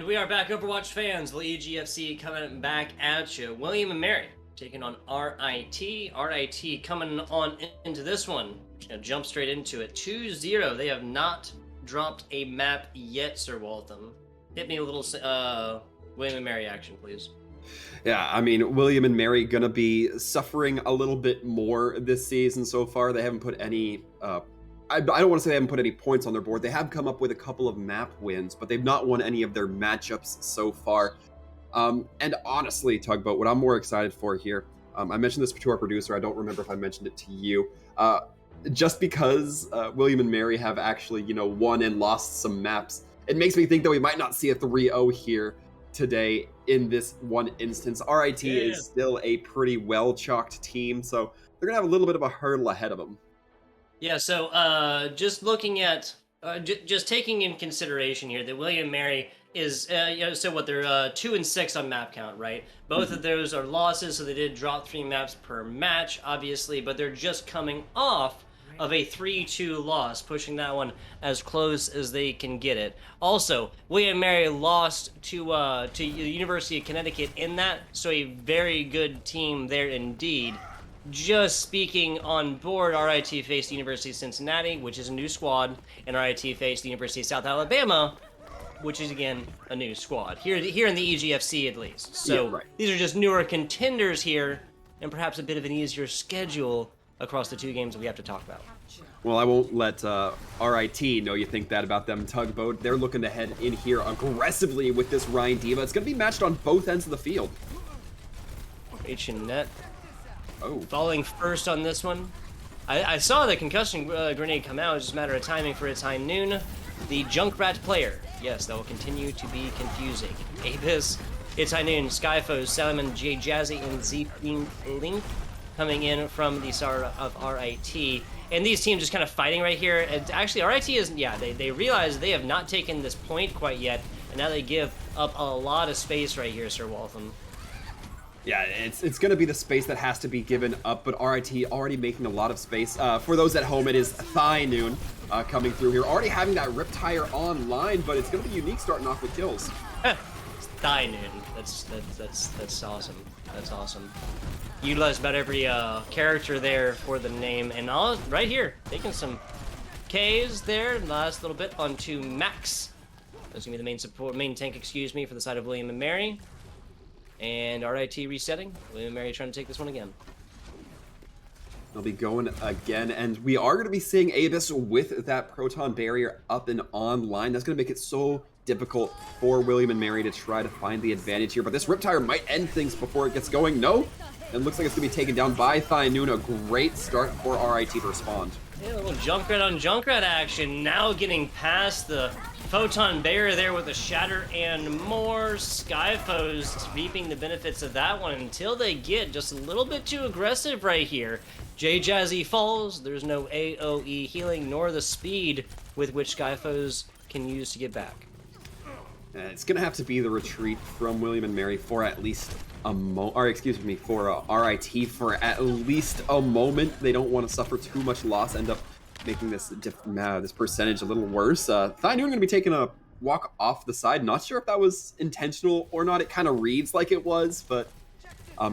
And we are back, Overwatch fans. The EGFC coming back at you. William and Mary taking on RIT. RIT coming on into this one. Just gonna jump straight into it. 2-0. They have not dropped a map yet, Sir Waltham. Hit me a little William and Mary action, please. Yeah, I mean, William and Mary gonna be suffering a little bit more this season so far. They haven't put any I don't want to say they haven't put any points on their board. They have come up with a couple of map wins, but they've not won any of their matchups so far. And honestly, Tugboat, what I'm more excited for here, I mentioned this to our producer. I don't remember if I mentioned it to you. Just because William and Mary have actually, won and lost some maps, it makes me think that we might not see a 3-0 here today in this one instance. RIT is still a pretty well-chalked team, so they're going to have a little bit of a hurdle ahead of them. Yeah, so just looking at, just taking in consideration here that William and Mary is, so what, they're 2 and 6 on map count, right? Both of those are losses, so they did drop 3 maps per match, obviously, but they're just coming off of a 3-2 loss, pushing that one as close as they can get it. Also, William and Mary lost to the University of Connecticut in that, so a very good team there indeed. Just speaking on board, RIT faced the University of Cincinnati, which is a new squad, and RIT faced the University of South Alabama, which is, again, a new squad. Here in the EGFC, at least. So, yeah, right. These are just newer contenders here, and perhaps a bit of an easier schedule across the 2 games that we have to talk about. Well, I won't let RIT know you think that about them, Tugboat. They're looking to head in here aggressively with this Ryan Diva. It's going to be matched on both ends of the field. H&Net. Oh. Falling first on this one. I saw the concussion grenade come out. It's just a matter of timing for its high noon. The Junkrat player. Yes, that will continue to be confusing. Abyss, it's high noon. Skyfoes, Salmon, J Jazzy, and Z Link coming in from the side of RIT. And these teams just kind of fighting right here. And actually, RIT is, yeah, they realize they have not taken this point quite yet. And now they give up a lot of space right here, Sir Waltham. Yeah, it's going to be the space that has to be given up, but RIT already making a lot of space. For those at home, it is Thigh Noon coming through here. Already having that Riptire online, but it's going to be unique starting off with kills. Thigh Noon. That's awesome. That's awesome. Utilize about every character there for the name, and all right here, taking some Ks there. Last little bit onto Max. That's gonna be the main tank, excuse me, for the side of William and Mary. And RIT resetting. William and Mary trying to take this one again. They'll be going again, and we are going to be seeing Abyss with that Proton Barrier up and online. That's going to make it so difficult for William and Mary to try to find the advantage here. But this Riptire might end things before it gets going. No, it looks like it's going to be taken down by Thigh Noon. A great start for RIT to respond. Yeah, a little Junkrat on Junkrat action. Now getting past the Photon Barrier there with a Shatter and more. Skyfoes reaping the benefits of that one until they get just a little bit too aggressive right here. J Jazzy falls. There's no AoE healing nor the speed with which Skyfoes can use to get back. It's going to have to be the retreat from William and Mary for at least a for RIT for at least a moment. They don't want to suffer too much loss, end up making this percentage a little worse. Thigh Noon going to be taking a walk off the side. Not sure if that was intentional or not. It kind of reads like it was, but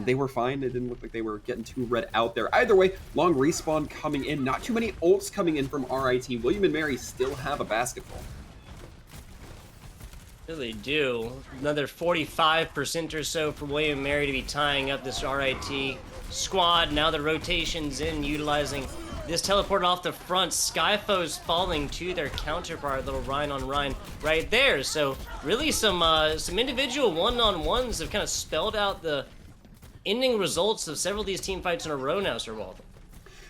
they were fine. It didn't look like they were getting too red out there. Either way, long respawn coming in. Not too many ults coming in from RIT. William and Mary still have a basketball. Really do. Another 45% or so for William and Mary to be tying up this RIT squad. Now the rotation's in, utilizing this teleport off the front. Skyfoes falling to their counterpart, little Rhine on Rhine right there. So really some individual one-on-ones have kind of spelled out the ending results of several of these team fights in a row now, Sir Waltham.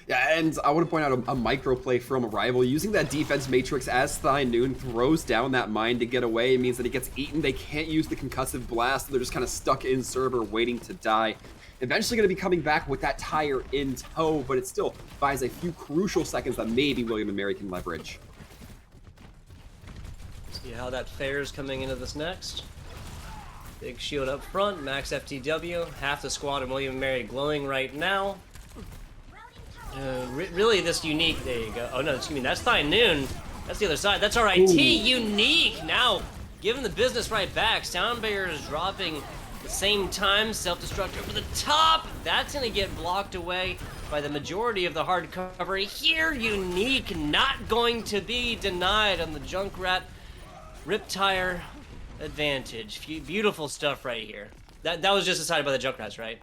Yeah, and I want to point out a micro play from Arrival. Using that defense matrix as Thigh Noon throws down that mine to get away. It means that he gets eaten. They can't use the concussive blast. They're just kind of stuck in server waiting to die. Eventually going to be coming back with that tire in tow, but it still buys a few crucial seconds that maybe William and Mary can leverage. See how that fares coming into this next. Big shield up front, max FTW, half the squad and William and Mary glowing right now. Really this unique, there you go. Oh no, excuse me, that's Thigh Noon. That's the other side. That's RIT. Unique. Now giving the business right back. Sound barriers dropping at the same time. Self-destruct over the top. That's going to get blocked away by the majority of the hard cover. Here, Unique not going to be denied on the Junkrat Riptire advantage. Beautiful stuff right here. That was just decided by the Junkrats, right?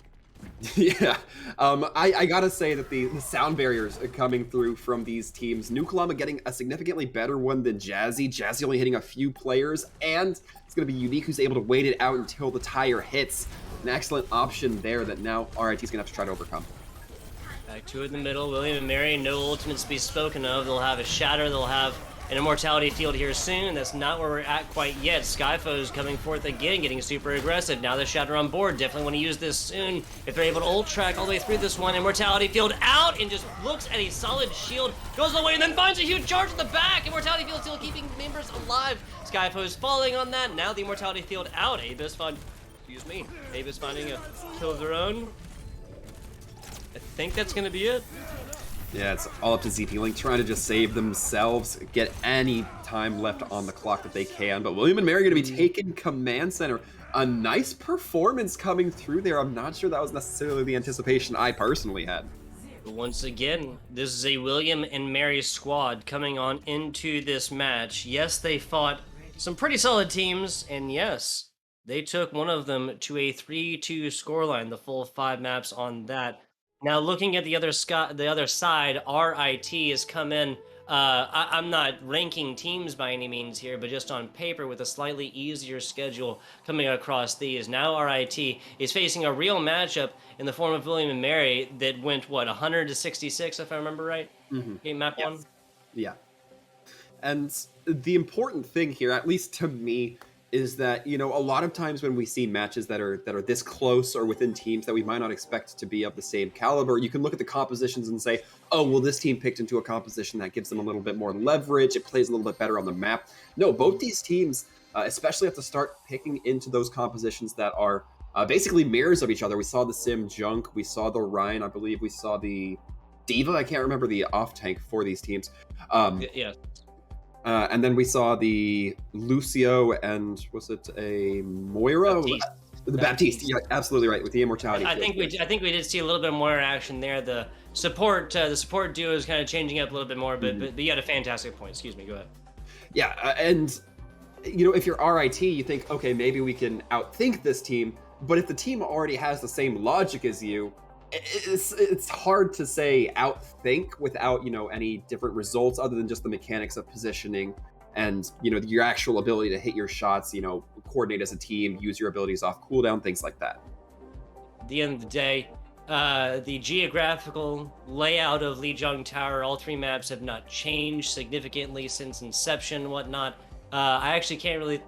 Yeah, I gotta say that the sound barriers coming through from these teams, Nuklama getting a significantly better one than Jazzy. Jazzy only hitting a few players, and it's gonna be Unique who's able to wait it out until the tire hits. An excellent option there that now RIT's gonna have to try to overcome. Back to it in the middle. William and Mary, no ultimates to be spoken of. They'll have a Shatter, they'll have an Immortality field here soon. That's not where we're at quite yet. Skyfo's coming forth again, getting super aggressive. Now the Shatter on board. Definitely want to use this soon. If they're able to ult track all the way through this one, Immortality field out and just looks at a solid shield, goes away and then finds a huge charge in the back. Immortality field still keeping members alive. Skyfo's falling on that. Now the Immortality field out. Abyss finding a kill of their own. I think that's going to be it. Yeah, it's all up to ZP Link trying to just save themselves, get any time left on the clock that they can. But William and Mary are going to be taking command center. A nice performance coming through there. I'm not sure that was necessarily the anticipation I personally had. But once again, this is a William and Mary squad coming on into this match. Yes, they fought some pretty solid teams, and yes, they took one of them to a 3-2 scoreline, the full 5 maps on that. Now, looking at the other side, RIT has come in. I'm not ranking teams by any means here, but just on paper with a slightly easier schedule coming across these. Now RIT is facing a real matchup in the form of William and Mary that went, what, 100 to 66, if I remember right? Game map 1? Yeah. And the important thing here, at least to me, is that, you know, a lot of times when we see matches that are this close or within teams that we might not expect to be of the same caliber, you can look at the compositions and say, oh, well, this team picked into a composition that gives them a little bit more leverage, it plays a little bit better on the map. No, both these teams, especially at the start, picking into those compositions that are basically mirrors of each other. We saw the Sim Junk, we saw the Ryan, I believe we saw the Diva, I can't remember the off-tank for these teams. Yeah. And then we saw the Lucio and was it a Moira? Baptiste. The Baptiste. Yeah, absolutely right with the Immortality. I think we did see a little bit more action there. The support duo is kind of changing up a little bit more, but you had a fantastic point. Excuse me. Go ahead. Yeah, and you know, if you're RIT, you think, okay, maybe we can outthink this team. But if the team already has the same logic as you, it's hard to say outthink without, you know, any different results other than just the mechanics of positioning and, you know, your actual ability to hit your shots, you know, coordinate as a team, use your abilities off cooldown, things like that. At the end of the day, the geographical layout of Lijiang Tower, all 3 maps have not changed significantly since inception and whatnot. I actually can't really...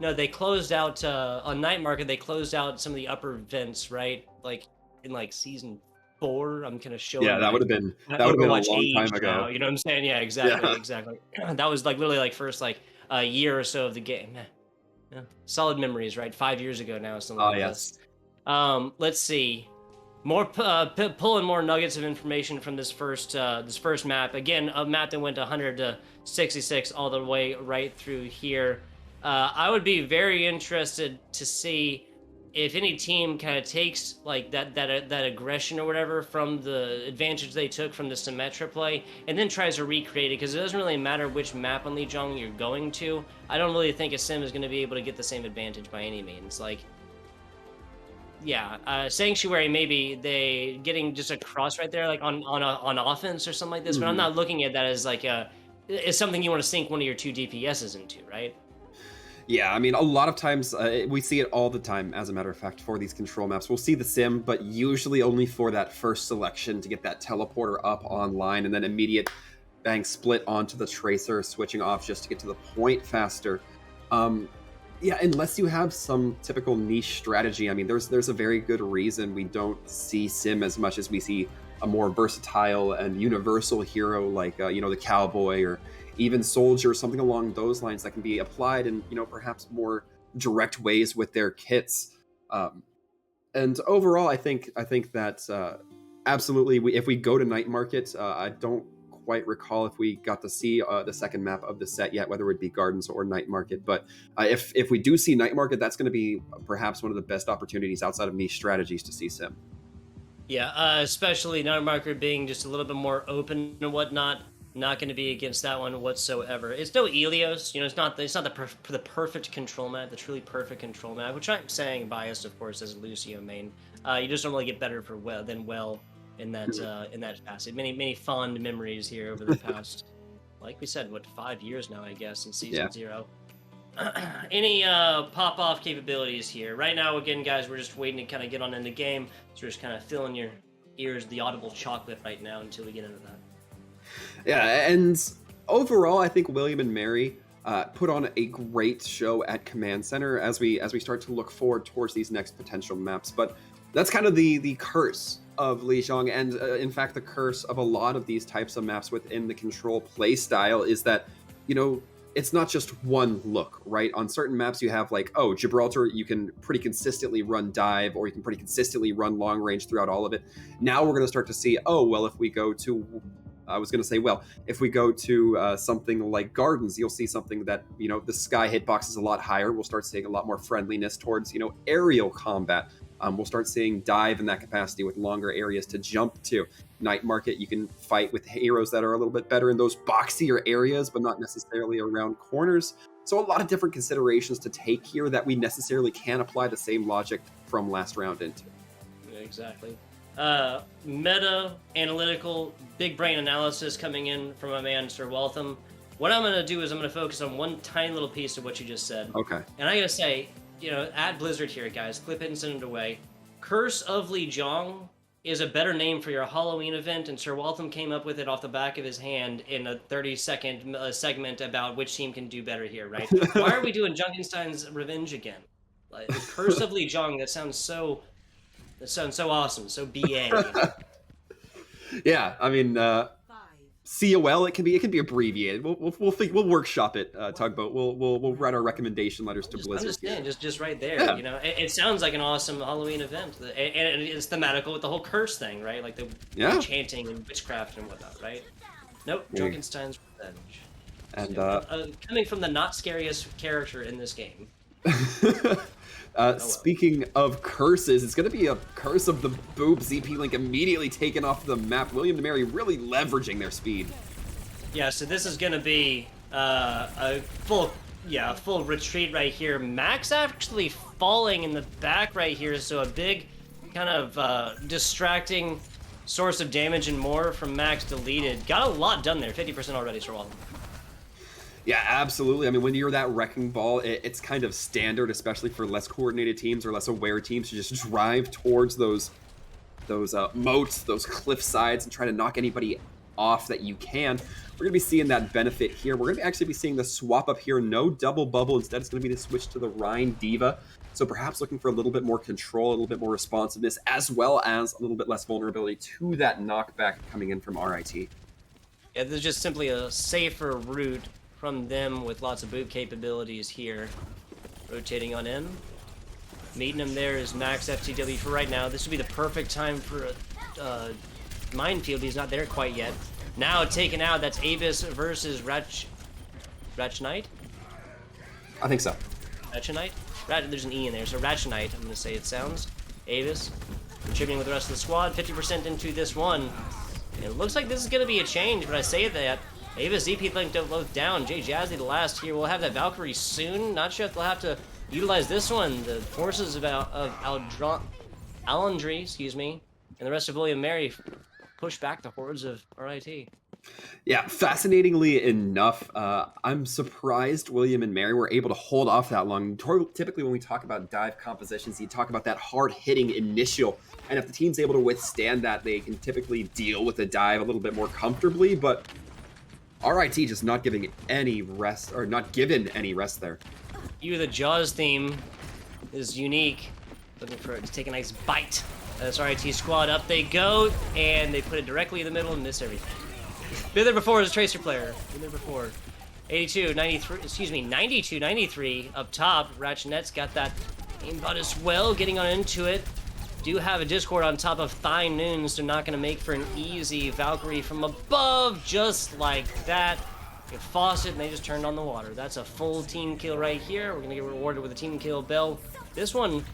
No, they closed out, on Night Market, they closed out some of the upper vents, right? Like, in like season 4, I'm kind of showing. Yeah, that would have been a long time ago. Now, you know what I'm saying? Yeah, exactly. That was like literally like first like a year or so of the game. Yeah. Solid memories, right? 5 years ago now, something like yes. this. Let's see. More pulling more nuggets of information from this first map. Again, a map that went 100 to 66 all the way right through here. I would be very interested to see if any team kind of takes like that aggression or whatever from the advantage they took from the Symmetra play and then tries to recreate it, because it doesn't really matter which map on Lijiang you're going to. I don't really think a Sim is going to be able to get the same advantage by any means. Like, yeah, Sanctuary, maybe they getting just a cross right there, like on offense or something like this. But I'm not looking at that as like it's something you want to sink one of your 2 DPSs into, right? Yeah, I mean, a lot of times we see it all the time, as a matter of fact, for these control maps. We'll see the Sim, but usually only for that first selection to get that teleporter up online and then immediate bang split onto the Tracer, switching off just to get to the point faster. Yeah, unless you have some typical niche strategy. I mean, there's a very good reason we don't see Sim as much as we see a more versatile and universal hero like, you know, the Cowboy or even Soldier, something along those lines that can be applied in, you know, perhaps more direct ways with their kits. And overall, I think that absolutely, if we go to Night Market, I don't quite recall if we got to see the second map of the set yet, whether it would be Gardens or Night Market. But if we do see Night Market, that's going to be perhaps one of the best opportunities outside of niche strategies to see Sim. Yeah, especially Night Market being just a little bit more open and whatnot. Not going to be against that one whatsoever. It's no Elios, you know. It's not the perfect control map, the truly perfect control map. Which I'm saying biased, of course, as a Lucio main. You just don't really get better for well in that facet. Many fond memories here over the past, like we said, 5 years now, I guess, in season 0. Any pop-off capabilities here? Right now, again, guys, we're just waiting to kind of get on in the game. So we're just kind of filling your ears the audible chocolate right now until we get into that. Yeah, and overall, I think William and Mary put on a great show at Command Center as we start to look forward towards these next potential maps. But that's kind of the curse of Lijiang, and in fact, the curse of a lot of these types of maps within the control playstyle is that, you know, it's not just one look, right? On certain maps, you have like, oh, Gibraltar, you can pretty consistently run dive, or you can pretty consistently run long range throughout all of it. Now we're going to start to see, oh, well, if we go to if we go to something like Gardens, you'll see something that, you know, the sky hitbox is a lot higher. We'll start seeing a lot more friendliness towards, you know, aerial combat. We'll start seeing dive in that capacity with longer areas to jump to. Night Market, you can fight with heroes that are a little bit better in those boxier areas, but not necessarily around corners. So a lot of different considerations to take here that we necessarily can't apply the same logic from last round into. Yeah, exactly. Meta, analytical, big brain analysis coming in from my man, Sir Waltham. What I'm going to do is I'm going to focus on one tiny little piece of what you just said. Okay. And I got to say, you know, at Blizzard here, guys, clip it and send it away. Curse of Lijiang is a better name for your Halloween event, and Sir Waltham came up with it off the back of his hand in a 30-second segment about which team can do better here, right? Why are we doing Junkenstein's Revenge again? Like, the Curse of Lijiang, that sounds so awesome, so BA. Yeah, I mean, COL, it can be abbreviated. We'll workshop it, Tugboat. We'll write our recommendation letters to Blizzard. I'm just saying, just right there. Yeah. You know, it sounds like an awesome Halloween event, and it's thematical with the whole curse thing, right? Like the chanting and witchcraft and whatnot, right? Nope, Junkenstein's Revenge. And coming from the not scariest character in this game. Speaking of curses, it's going to be a curse of the boob. ZP Link immediately taken off the map. William and Mary really leveraging their speed. Yeah, so this is going to be a full retreat right here. Max actually falling in the back right here, so a big kind of distracting source of damage and more from Max deleted. Got a lot done there, 50% already, Sir Walden. Yeah, absolutely. I mean, when you're that wrecking ball, it's kind of standard, especially for less coordinated teams or less aware teams, to just drive towards those moats, those cliff sides, and try to knock anybody off that you can. We're going to be seeing that benefit here. We're going to actually be seeing the swap up here. No double bubble. Instead, it's going to be the switch to the Rhine Diva. So perhaps looking for a little bit more control, a little bit more responsiveness, as well as a little bit less vulnerability to that knockback coming in from RIT. Yeah, there's just simply a safer route from them with lots of boot capabilities here. Rotating on in. Meeting him there is Max FTW for right now. This would be the perfect time for a minefield. He's not there quite yet. Now taken out, that's Avis versus Ratch Knight? I think so. Ratch Knight? There's an E in there, so Ratch Knight, I'm going to say it sounds. Avis contributing with the rest of the squad, 50% into this one. It looks like this is going to be a change, but I say that. Avis, ZP Link both down. Jay Jazzy the last here. We'll have that Valkyrie soon. Not sure if they'll have to utilize this one. The forces of Alandry, excuse me, and the rest of William Mary push back the hordes of RIT. Yeah, fascinatingly enough, I'm surprised William and Mary were able to hold off that long. Typically when we talk about dive compositions, you talk about that hard-hitting initial, and if the team's able to withstand that, they can typically deal with the dive a little bit more comfortably, but RIT just not giving any rest, or not given any rest there. The Jaws theme is unique. Looking for it to take a nice bite. That's RIT squad. Up they go, and they put it directly in the middle and miss everything. Been there before as a Tracer player. Been there before. 92-93 up top. Ratchet's got that aimbot as well, getting on into it. do have a Discord on top of Thigh Noon, so not going to make for an easy Valkyrie from above, just like that. Get faucet, and they just turned on the water. That's a full team kill right here. We're going to get rewarded with a team kill bell. This one,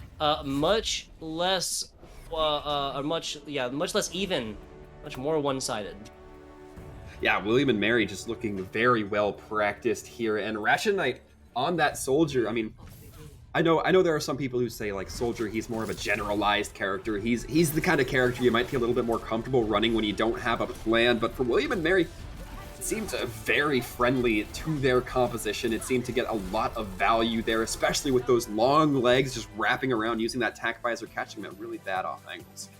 much less, much less even, much more one-sided. Yeah, William and Mary just looking very well practiced here, and Ratchet Knight on that Soldier. I mean, I know there are some people who say like Soldier, he's more of a generalized character. He's the kind of character you might feel a little bit more comfortable running when you don't have a plan. But for William and Mary, it seems very friendly to their composition. It seemed to get a lot of value there, especially with those long legs just wrapping around, using that tack visor, catching them at really bad off angles.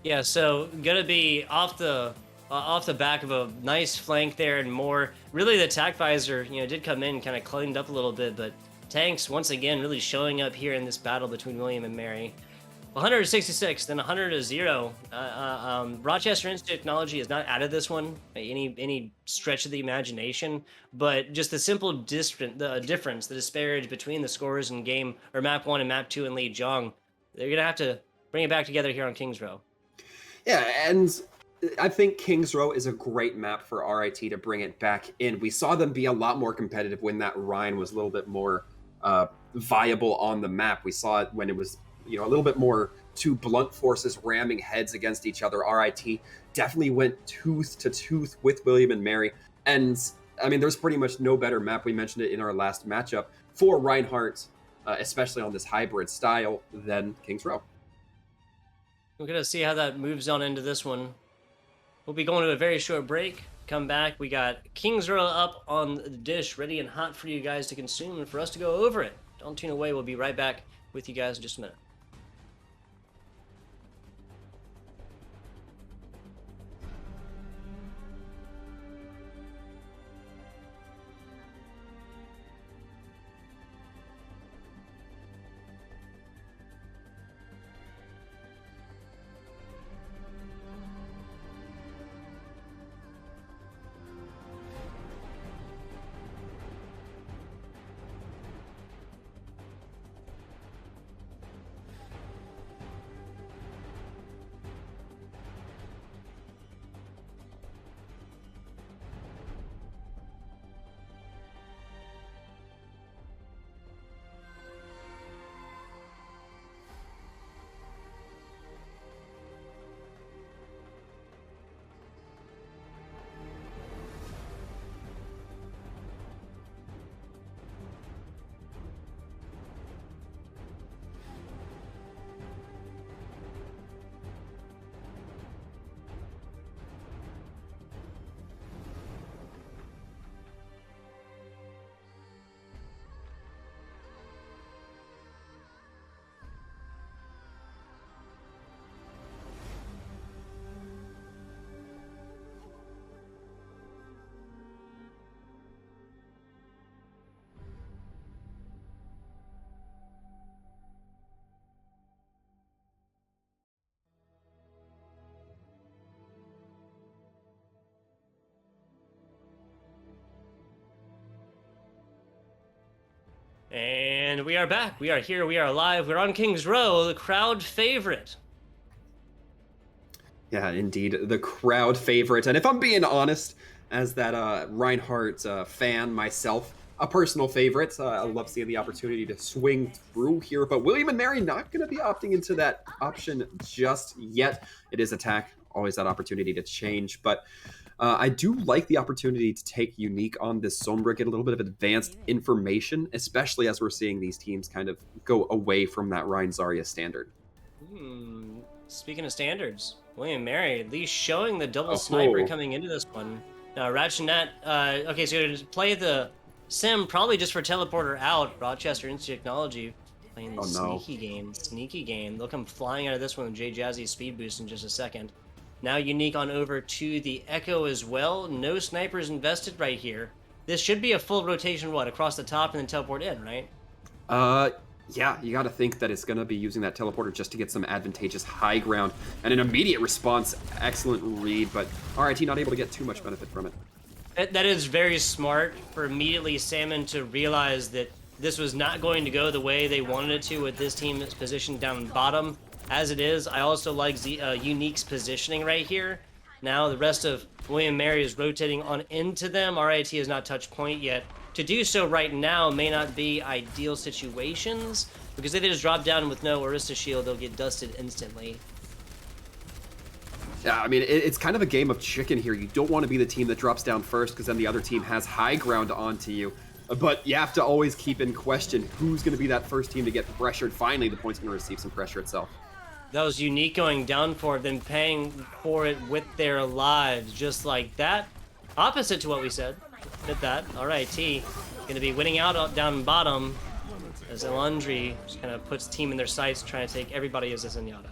Yeah, so gonna be off the back of a nice flank there and more. Really, the tack visor, did come in, kind of cleaned up a little bit, but tanks once again really showing up here in this battle between William and Mary. 166, then 100 to 0. Rochester Institute Technology has not added this one by any stretch of the imagination, but just the simple difference, the disparage between the scores in game or map 1 and map 2 in Lijiang, they're gonna have to bring it back together here on King's Row. Yeah, and I think King's Row is a great map for RIT to bring it back in. We saw them be a lot more competitive when that Rhine was a little bit more viable on the map. We saw it when it was a little bit more two blunt forces ramming heads against each other. RIT definitely went tooth to tooth with William and Mary. And I mean, there's pretty much no better map. We mentioned it in our last matchup for Reinhardt, especially on this hybrid style, than King's Row. We're going to see how that moves on into this one. We'll be going to a very short break. Come back. We got King's Row up on the dish, ready and hot for you guys to consume and for us to go over it. Don't tune away. We'll be right back with you guys in just a minute. And we are back. We are here. We are live. We're on King's Row, the crowd favorite. Yeah, indeed, the crowd favorite. And if I'm being honest, as that Reinhardt fan myself, a personal favorite, I love seeing the opportunity to swing through here. But William and Mary not going to be opting into that option just yet. It is attack, always that opportunity to change. But I do like the opportunity to take Unique on this Sombra, get a little bit of advanced information, especially as we're seeing these teams kind of go away from that Rein Zarya standard. Speaking of standards, William Mary at least showing the double sniper coming into this one. Now, Ratchet, okay, so to play the sim probably just for teleporter out. Rochester Institute Technology playing the sneaky game. They'll come flying out of this one with Jay Jazzy's speed boost in just a second. Now Unique on over to the Echo as well. No snipers invested right here. This should be a full rotation, across the top and then teleport in, right? Yeah, you got to think that it's going to be using that teleporter just to get some advantageous high ground. And an immediate response, excellent read, but RIT not able to get too much benefit from it. That is very smart for immediately Salmon to realize that this was not going to go the way they wanted it to with this team that's positioned down bottom. As it is, I also like Unique's positioning right here. Now the rest of William Mary is rotating on into them. RIT has not touched point yet. To do so right now may not be ideal situations, because if they just drop down with no Orisa shield, they'll get dusted instantly. Yeah, I mean, it's kind of a game of chicken here. You don't want to be the team that drops down first, because then the other team has high ground onto you. But you have to always keep in question who's going to be that first team to get pressured. Finally, the point's going to receive some pressure itself. That was Unique going down for it, then paying for it with their lives, just like that. Opposite to what we said. Did that. RIT going to be winning out down bottom, as Elandri just kind of puts team in their sights, trying to take everybody as a Zenyatta.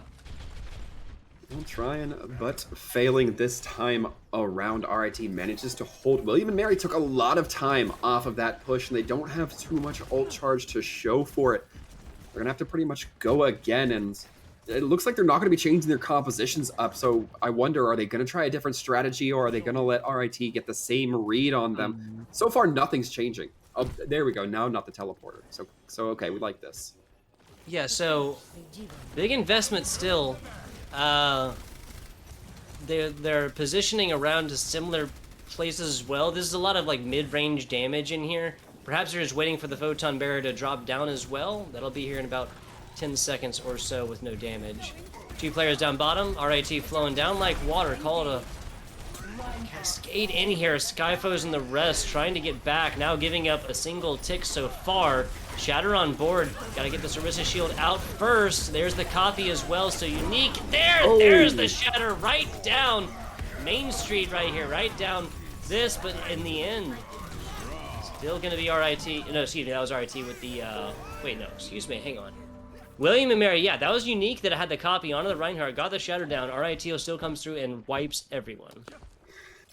Well, trying, but failing this time around. RIT manages to hold. William and Mary took a lot of time off of that push, and they don't have too much ult charge to show for it. They're going to have to pretty much go again, and it looks like they're not going to be changing their compositions up, so I wonder, are they going to try a different strategy, or are they going to let RIT get the same read on them? So far, nothing's changing. Oh, there we go. Now, not the teleporter. So okay, we like this. Yeah, so big investment still. They're positioning around to similar places as well. This is a lot of like mid-range damage in here. Perhaps they're just waiting for the photon barrier to drop down as well. That'll be here in about 10 seconds or so with no damage. 2 players down bottom. RIT flowing down like water. Call it a cascade in here. Skyfoes and the rest trying to get back. Now giving up a single tick so far. Shatter on board. Gotta get this Orisa shield out first. There's the copy as well. So Unique. There's the Shatter right down Main Street right here. Right down this, but in the end, still gonna be RIT. No, excuse me, that was RIT with the, wait, no, excuse me, hang on. William and Mary, yeah, that was Unique that had the copy onto the Reinhardt, got the Shatter down. RIT still comes through and wipes everyone.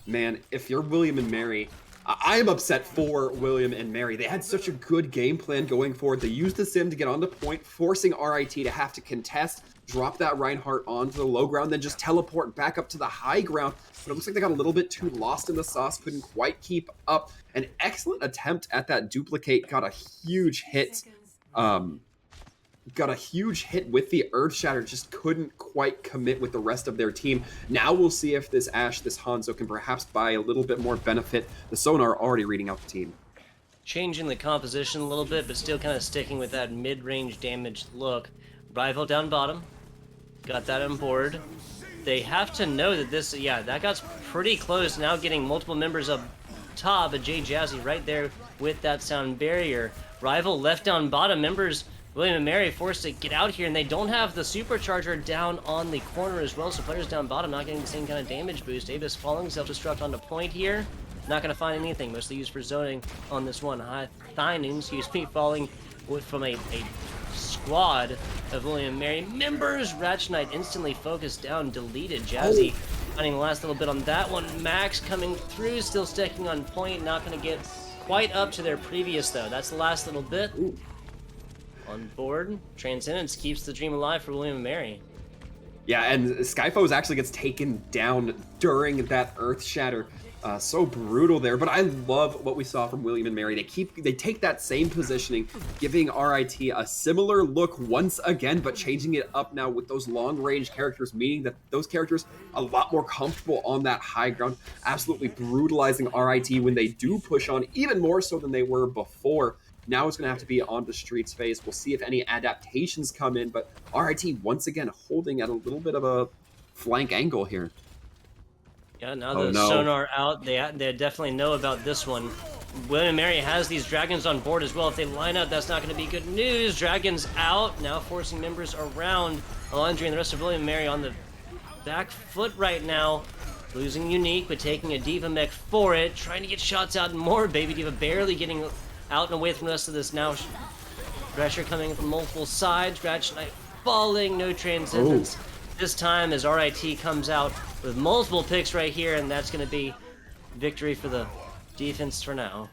Man, if you're William and Mary, I am upset for William and Mary. They had such a good game plan going forward. They used the sim to get on the point, forcing RIT to have to contest, drop that Reinhardt onto the low ground, then just teleport back up to the high ground. But it looks like they got a little bit too lost in the sauce, couldn't quite keep up. An excellent attempt at that duplicate, got a huge hit. Got a huge hit with the Earth Shatter, just couldn't quite commit with the rest of their team. Now we'll see if this Ashe, this Hanzo can perhaps buy a little bit more benefit. The sonar already reading out the team. Changing the composition a little bit, but still kind of sticking with that mid-range damage look. Rival down bottom. Got that on board. They have to know that this, yeah, that got pretty close. Now getting multiple members up top, but Jay Jazzy right there with that sound barrier. Rival left down bottom, members William and Mary forced to get out here, and they don't have the supercharger down on the corner as well, so players down bottom not getting the same kind of damage boost. Davis falling, self-destruct onto point here. Not going to find anything, mostly used for zoning on this one. Thynum, excuse me, falling from a squad of William and Mary members. Ratchet Knight instantly focused down, deleted. Jazzy finding the last little bit on that one. Max coming through, still sticking on point, not going to get quite up to their previous, though. That's the last little bit. Ooh. On board, Transcendence keeps the dream alive for William and Mary. Yeah, and Skyfoes actually gets taken down during that Earth Shatter. So brutal there, but I love what we saw from William and Mary. They take that same positioning, giving RIT a similar look once again, but changing it up now with those long-range characters, meaning that those characters a lot more comfortable on that high ground, absolutely brutalizing RIT when they do push on, even more so than they were before. Now it's going to have to be on the streets phase. We'll see if any adaptations come in, but RIT once again holding at a little bit of a flank angle here. Yeah, now the sonar out, they definitely know about this one. William and Mary has these dragons on board as well. If they line up, that's not going to be good news. Dragons out, now forcing members around. Elandri and the rest of William and Mary on the back foot right now. Losing Unique, but taking a Diva mech for it. Trying to get shots out and more. Baby Diva barely getting out and away from the rest of this now. Pressure coming from multiple sides. Ratchet Knight falling, no Transcendence. This time as RIT comes out with multiple picks right here, and that's going to be victory for the defense for now.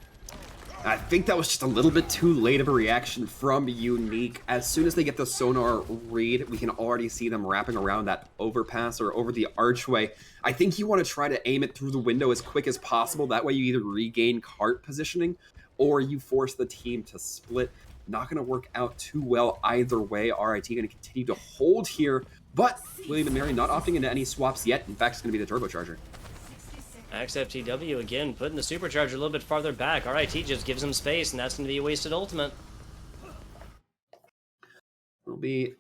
I think that was just a little bit too late of a reaction from Unique. As soon as they get the sonar read, we can already see them wrapping around that overpass or over the archway. I think you want to try to aim it through the window as quick as possible. That way you either regain cart positioning or you force the team to split. not going to work out too well either way. RIT going to continue to hold here, but William and Mary not opting into any swaps yet. In fact, it's going to be the turbocharger. Max FTW again putting the supercharger a little bit farther back. RIT just gives him space, and that's going to be a wasted ultimate. It'll be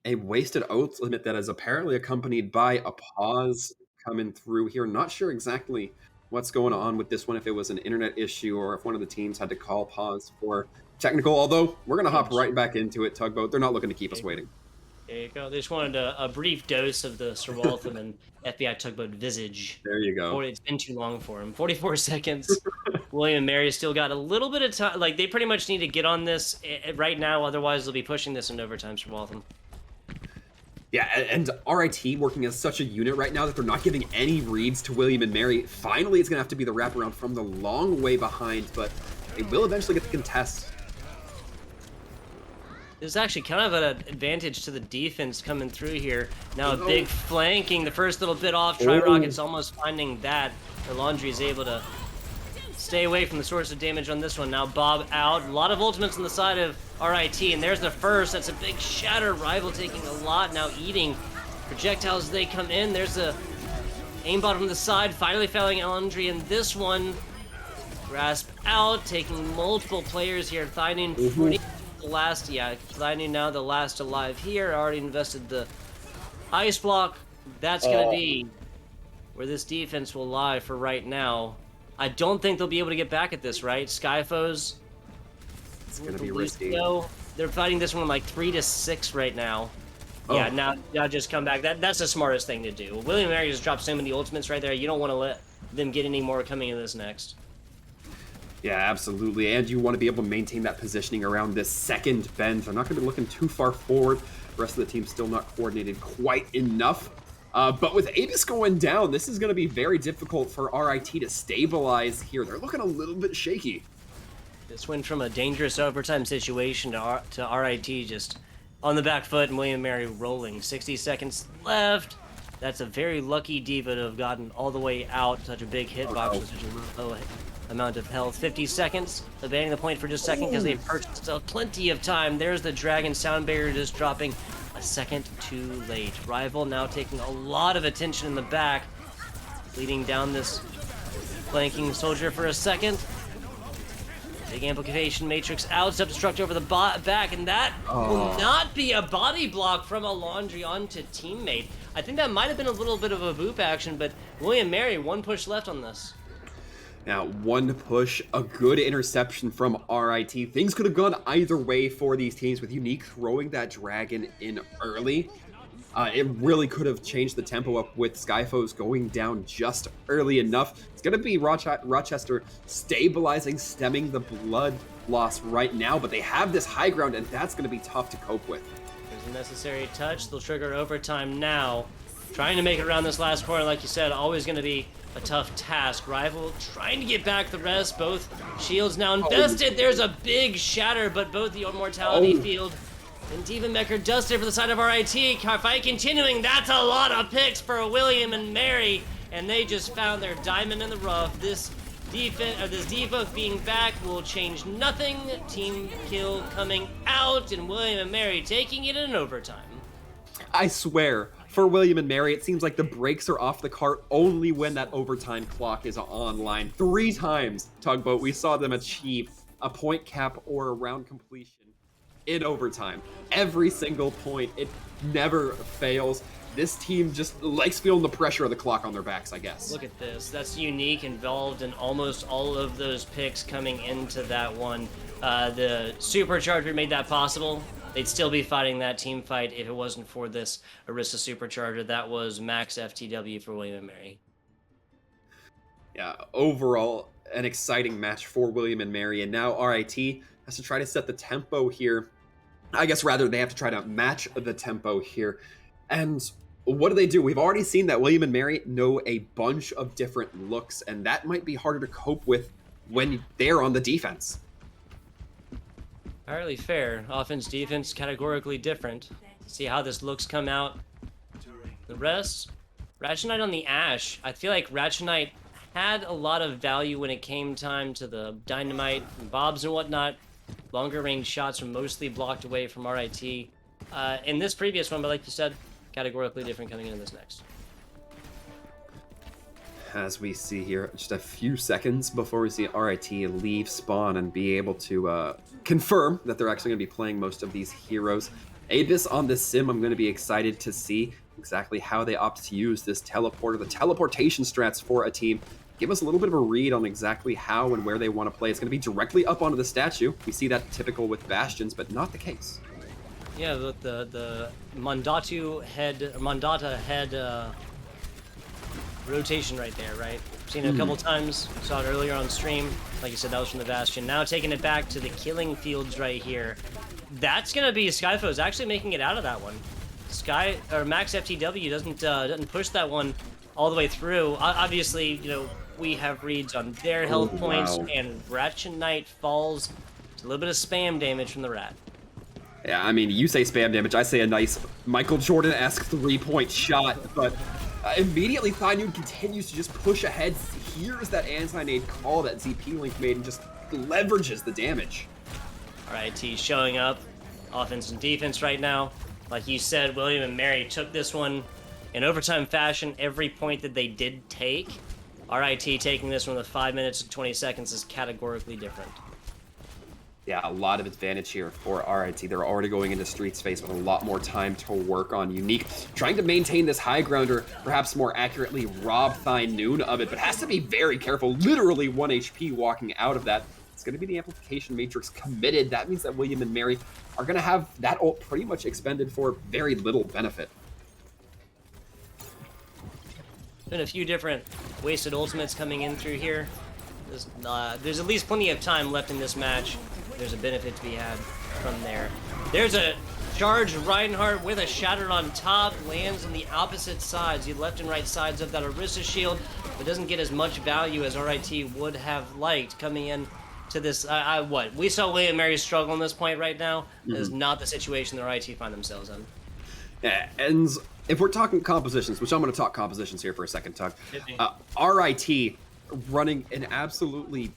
a wasted ultimate that is apparently accompanied by a pause coming through here. Not sure exactly what's going on with this one, if it was an internet issue or if one of the teams had to call pause for technical, although we're going to hop right back into it. Tugboat, they're not looking to keep us waiting. There you go. They just wanted a brief dose of the Sir Waltham and FBI Tugboat visage. There you go. It's been too long for him. 44 seconds. William and Mary still got a little bit of time. Like, they pretty much need to get on this right now, otherwise they'll be pushing this into overtime, Sir Waltham. Yeah, and RIT working as such a unit right now that they're not giving any reads to William and Mary. Finally, it's going to have to be the wraparound from the long way behind, but they will eventually get the contest. There's actually kind of an advantage to the defense coming through here. Now a big flanking, the first little bit off. Tri-Rocket's almost finding that. The Laundry is able to stay away from the source of damage on this one. Now Bob out. A lot of ultimates on the side of RIT, and there's the first. That's a big shatter. Rival taking a lot, now eating projectiles as they come in. There's a aimbot from the side, finally failing Laundry, and this one grasp out, taking multiple players here. Thynine Thynine now the last alive here. Already invested the ice block. That's gonna be where this defense will lie for right now. I don't think they'll be able to get back at this, right? Skyfoes. It's gonna be risky. They're fighting this one like 3-6 right now. Yeah, now just come back. That's the smartest thing to do. William and Mary just dropped so many ultimates right there. You don't want to let them get any more coming in this next. Yeah, absolutely. And you want to be able to maintain that positioning around this second bend. They're not going to be looking too far forward. The rest of the team's still not coordinated quite enough. But with Abyss going down, this is going to be very difficult for RIT to stabilize here. They're looking a little bit shaky. This went from a dangerous overtime situation to RIT just on the back foot and William and Mary rolling. 60 seconds left. That's a very lucky Diva to have gotten all the way out. Such a big hitbox with such a low amount of health. 50 seconds. Abandoning the point for just a second because they've purchased plenty of time. There's the Dragon Sound Barrier just dropping a second too late. Rival now taking a lot of attention in the back, leading down this flanking soldier for a second. Big amplification matrix out, self-destruct over the back, and that will not be a body block from a Laundry onto teammate. I think that might have been a little bit of a boop action, but William Mary, one push left on this. Now, one push, a good interception from RIT. Things could have gone either way for these teams, with Unique throwing that dragon in early. It really could have changed the tempo up with Skyfoes going down just early enough. It's going to be Rochester stabilizing, stemming the blood loss right now, but they have this high ground, and that's going to be tough to cope with. There's a necessary touch. They'll trigger overtime now. Trying to make it around this last corner, like you said, always going to be a tough task. Rival trying to get back the rest. Both shields now invested. There's a big shatter, but both the Immortality Field and Diva Mecher does it for the side of RIT. Fight continuing. That's a lot of picks for William and Mary, and they just found their diamond in the rough. This defense, or this Diva being back, will change nothing. Team kill coming out, and William and Mary taking it in overtime. I swear, for William and Mary, it seems like the brakes are off the cart only when that overtime clock is online. 3 times, Tugboat, we saw them achieve a point cap or a round completion in overtime. Every single point, it never fails. This team just likes feeling the pressure of the clock on their backs, I guess. Look at this. That's Unique involved in almost all of those picks coming into that one. The Supercharger made that possible. They'd still be fighting that team fight if it wasn't for this Orisa Supercharger. That was max FTW for William and Mary. Yeah, overall, an exciting match for William and Mary, and now RIT has to try to set the tempo here. I guess rather they have to try to match the tempo here. And what do? We've already seen that William and Mary know a bunch of different looks, and that might be harder to cope with when they're on the defense. Entirely fair. Offense, defense, categorically different. See how this looks come out. The rest, Ratchet Knight on the Ash. I feel like Ratchet Knight had a lot of value when it came time to the Dynamite and Bobs and whatnot. Longer range shots are mostly blocked away from RIT in this previous one, but like you said, categorically different coming into this next. As we see here, just a few seconds before we see RIT leave spawn and be able to confirm that they're actually going to be playing most of these heroes. Abyss on this sim, I'm going to be excited to see exactly how they opt to use this teleporter, the teleportation strats for a team. Give us a little bit of a read on exactly how and where they want to play. It's going to be directly up onto the statue. We see that typical with Bastions, but not the case. Yeah, the Mandata head rotation right there, right? Seen it a couple times. Saw it earlier on stream. Like you said, that was from the Bastion. Now taking it back to the killing fields right here. That's gonna be Skyfo's actually making it out of that one. Max FTW doesn't push that one all the way through. Obviously, you know, we have reads on their health points, and Ratchet Knight falls to a little bit of spam damage from the Rat. Yeah, I mean, you say spam damage, I say a nice Michael Jordan-esque 3-point shot, but immediately Thynune continues to just push ahead, hears that anti-nade call that ZP Link made, and just leverages the damage. RIT showing up, offense and defense right now. Like you said, William and Mary took this one in overtime fashion. Every point that they did take, RIT taking this one with 5 minutes and 20 seconds is categorically different. Yeah, a lot of advantage here for RIT. They're already going into Street Space with a lot more time to work on Unique, trying to maintain this high grounder, perhaps more accurately rob Thynune of it, but has to be very careful. Literally 1 HP walking out of that. It's going to be the Amplification Matrix committed. That means that William and Mary are going to have that ult pretty much expended for very little benefit. Been a few different wasted ultimates coming in through here. There's at least plenty of time left in this match. There's a benefit to be had from there. There's a charged Reinhardt with a Shattered on top, lands on the opposite sides, the left and right sides of that Orisa shield, but doesn't get as much value as RIT would have liked coming in to this. We saw William Mary struggle on this point right now. That is not the situation that RIT find themselves in. Yeah, and if we're talking compositions, which I'm going to talk compositions here for a second, Tug, RIT running an absolutely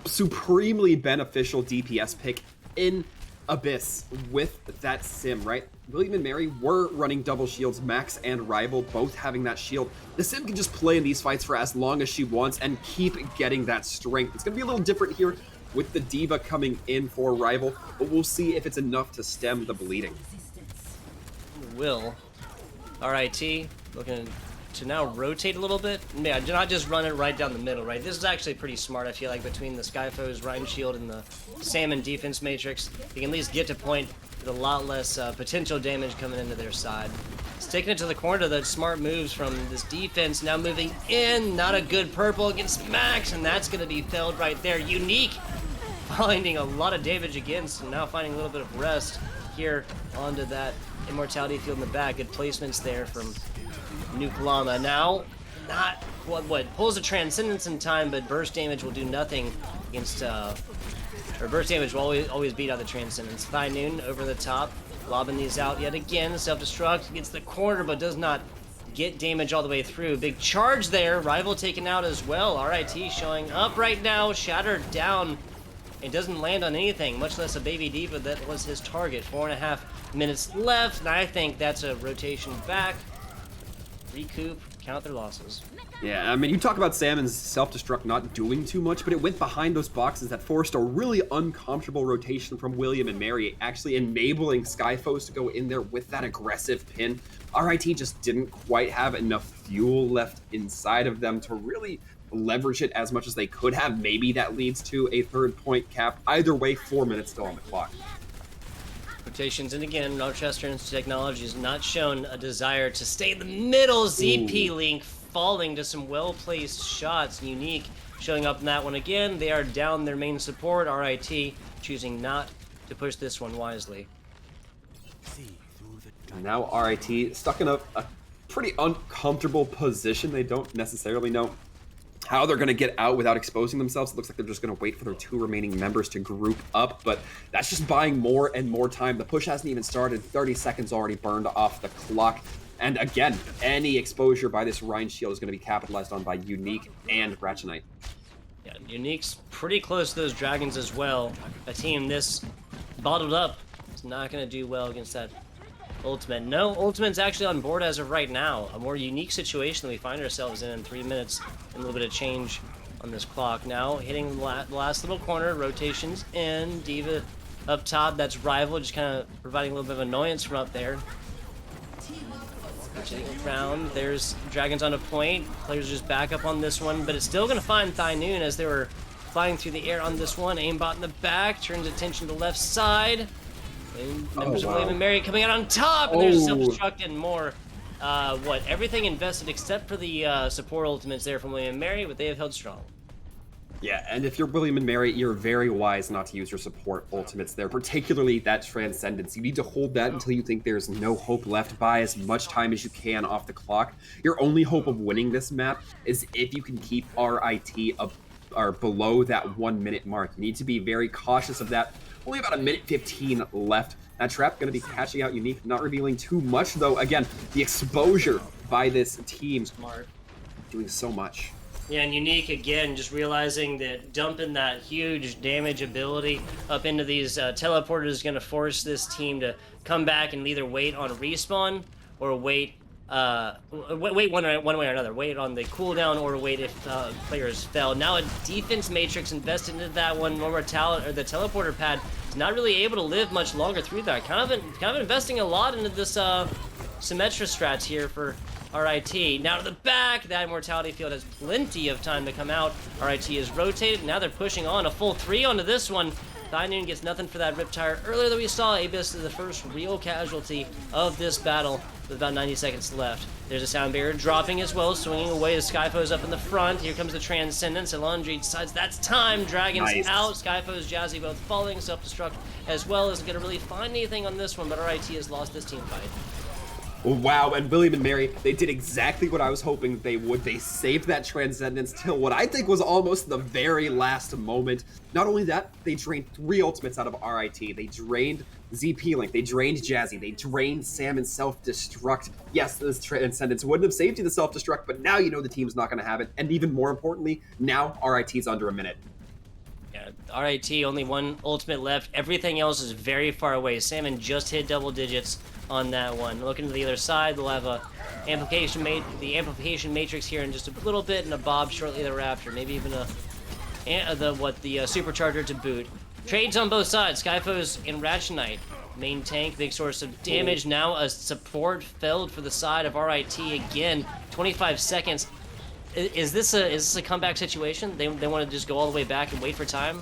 supremely beneficial DPS pick in Abyss with that sim, right? William and Mary were running double shields, Max and Rival both having that shield. The sim can just play in these fights for as long as she wants and keep getting that strength. It's going to be a little different here with the Diva coming in for Rival, but we'll see if it's enough to stem the bleeding. Will. RIT looking to now rotate a little bit. Yeah, do not just run it right down the middle, right? This is actually pretty smart, I feel like, between the Skyfo's Rhyme Shield and the Salmon Defense Matrix. They can at least get to point with a lot less potential damage coming into their side. Sticking it to the corner, the smart moves from this defense, now moving in. Not a good purple against Max, and that's going to be felled right there. Unique finding a lot of damage against, and now finding a little bit of rest here onto that Immortality field in the back. Good placements there from Nuke Llama. Now, not what pulls a Transcendence in time, but burst damage will do nothing against, or burst damage will always beat out the Transcendence. Thynune over the top, lobbing these out yet again. Self-destruct gets the corner, but does not get damage all the way through. Big charge there. Rival taken out as well. RIT showing up right now. Shattered down. It doesn't land on anything, much less a baby Diva that was his target. 4.5 minutes left, and I think that's a rotation back. Recoup, count their losses. Yeah, I mean, you talk about Salmon's self-destruct not doing too much, but it went behind those boxes that forced a really uncomfortable rotation from William and Mary, actually enabling Skyfoes to go in there with that aggressive pin. RIT just didn't quite have enough fuel left inside of them to really leverage it as much as they could have. Maybe that leads to a 3rd-point cap. Either way, 4 minutes still on the clock. Rotations, and again, Rochester's technology has not shown a desire to stay in the middle. ZP Link falling to some well-placed shots. Unique showing up in that one again. They are down their main support. RIT choosing not to push this one wisely. And now RIT stuck in a pretty uncomfortable position. They don't necessarily know how they're going to get out without exposing themselves. It looks like they're just going to wait for their 2 remaining members to group up, but that's just buying more and more time. The push hasn't even started. 30 seconds already burned off the clock. And again, any exposure by this Rhine Shield is going to be capitalized on by Unique and Ratchet Knight. Yeah, Unique's pretty close to those dragons as well. A team this bottled up. It's not going to do well against that ultimate. No, ultimate's actually on board as of right now. A more unique situation that we find ourselves in 3 minutes and a little bit of change on this clock. Now hitting the last little corner, rotations in, D.Va up top, that's Rival, just kind of providing a little bit of annoyance from up there. Rotating around, there's Dragons on a point, players just back up on this one, but it's still going to find Thai Noon as they were flying through the air on this one. Aimbot in the back, turns attention to the left side. And members of William and Mary coming out on top, and there's self-destruct and more. Everything invested except for the support ultimates there from William and Mary, but they have held strong. Yeah, and if you're William and Mary, you're very wise not to use your support ultimates there, particularly that Transcendence. You need to hold that until you think there's no hope left. Buy as much time as you can off the clock. Your only hope of winning this map is if you can keep RIT up or below that 1 minute mark. You need to be very cautious of that. Only about 1:15 left. That trap going to be catching out Unique, not revealing too much though. Again, the exposure by this team, Smart, doing so much. Yeah, and Unique again, just realizing that dumping that huge damage ability up into these teleporters is going to force this team to come back and either wait on respawn or wait one way or another. Wait on the cooldown or wait if players fell. Now a defense matrix invested into that one. The teleporter pad is not really able to live much longer through that. Kind of investing a lot into this Symmetra strats here for RIT. Now to the back, that Immortality Field has plenty of time to come out. RIT is rotated. Now they're pushing on a full 3 onto this one. Thai Noon gets nothing for that Riptire. Earlier that we saw, Abyss is the first real casualty of this battle with about 90 seconds left. There's a sound barrier dropping as well, swinging away as Skyfo's up in the front. Here comes the Transcendence. Alondri decides that's time. Dragons out. Skyfo's Jazzy both falling. Self-destruct as well. Isn't going to really find anything on this one, but RIT has lost this team fight. Wow, and William and Mary, they did exactly what I was hoping they would. They saved that Transcendence till what I think was almost the very last moment. Not only that, they drained 3 ultimates out of RIT. They drained ZP Link, they drained Jazzy, they drained Sam and self-destruct. Yes, this Transcendence wouldn't have saved you the self-destruct, but now you know the team's not going to have it. And even more importantly, now RIT's under a minute. Yeah, RIT, only 1 ultimate left. Everything else is very far away. Salmon just hit double digits on that one. Looking to the other side, they'll have the amplification matrix here in just a little bit, and a Bob shortly thereafter. Maybe even the supercharger to boot. Trades on both sides. Skyfo's in Ratchet Knight. Main tank, big source of damage. Now a support felled for the side of RIT again. 25 seconds. Is this a comeback situation? They want to just go all the way back and wait for time?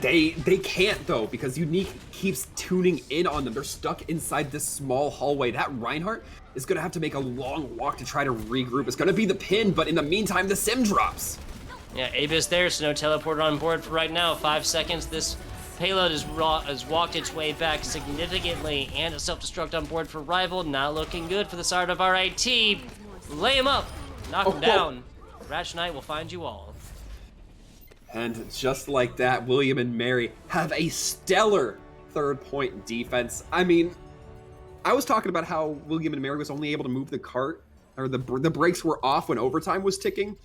They can't though, because Unique keeps tuning in on them. They're stuck inside this small hallway. That Reinhardt is gonna have to make a long walk to try to regroup. It's gonna be the pin, but in the meantime, the sim drops. Yeah, Abyss there, so no teleporter on board for right now. 5 seconds. This payload has walked its way back significantly, and a self-destruct on board for Rival. Not looking good for the side of RIT. Lay him up, knock him down. Ratchet Knight will find you all. And just like that, William and Mary have a stellar 3rd-point defense. I mean, I was talking about how William and Mary was only able to move the cart, or the brakes were off when overtime was ticking.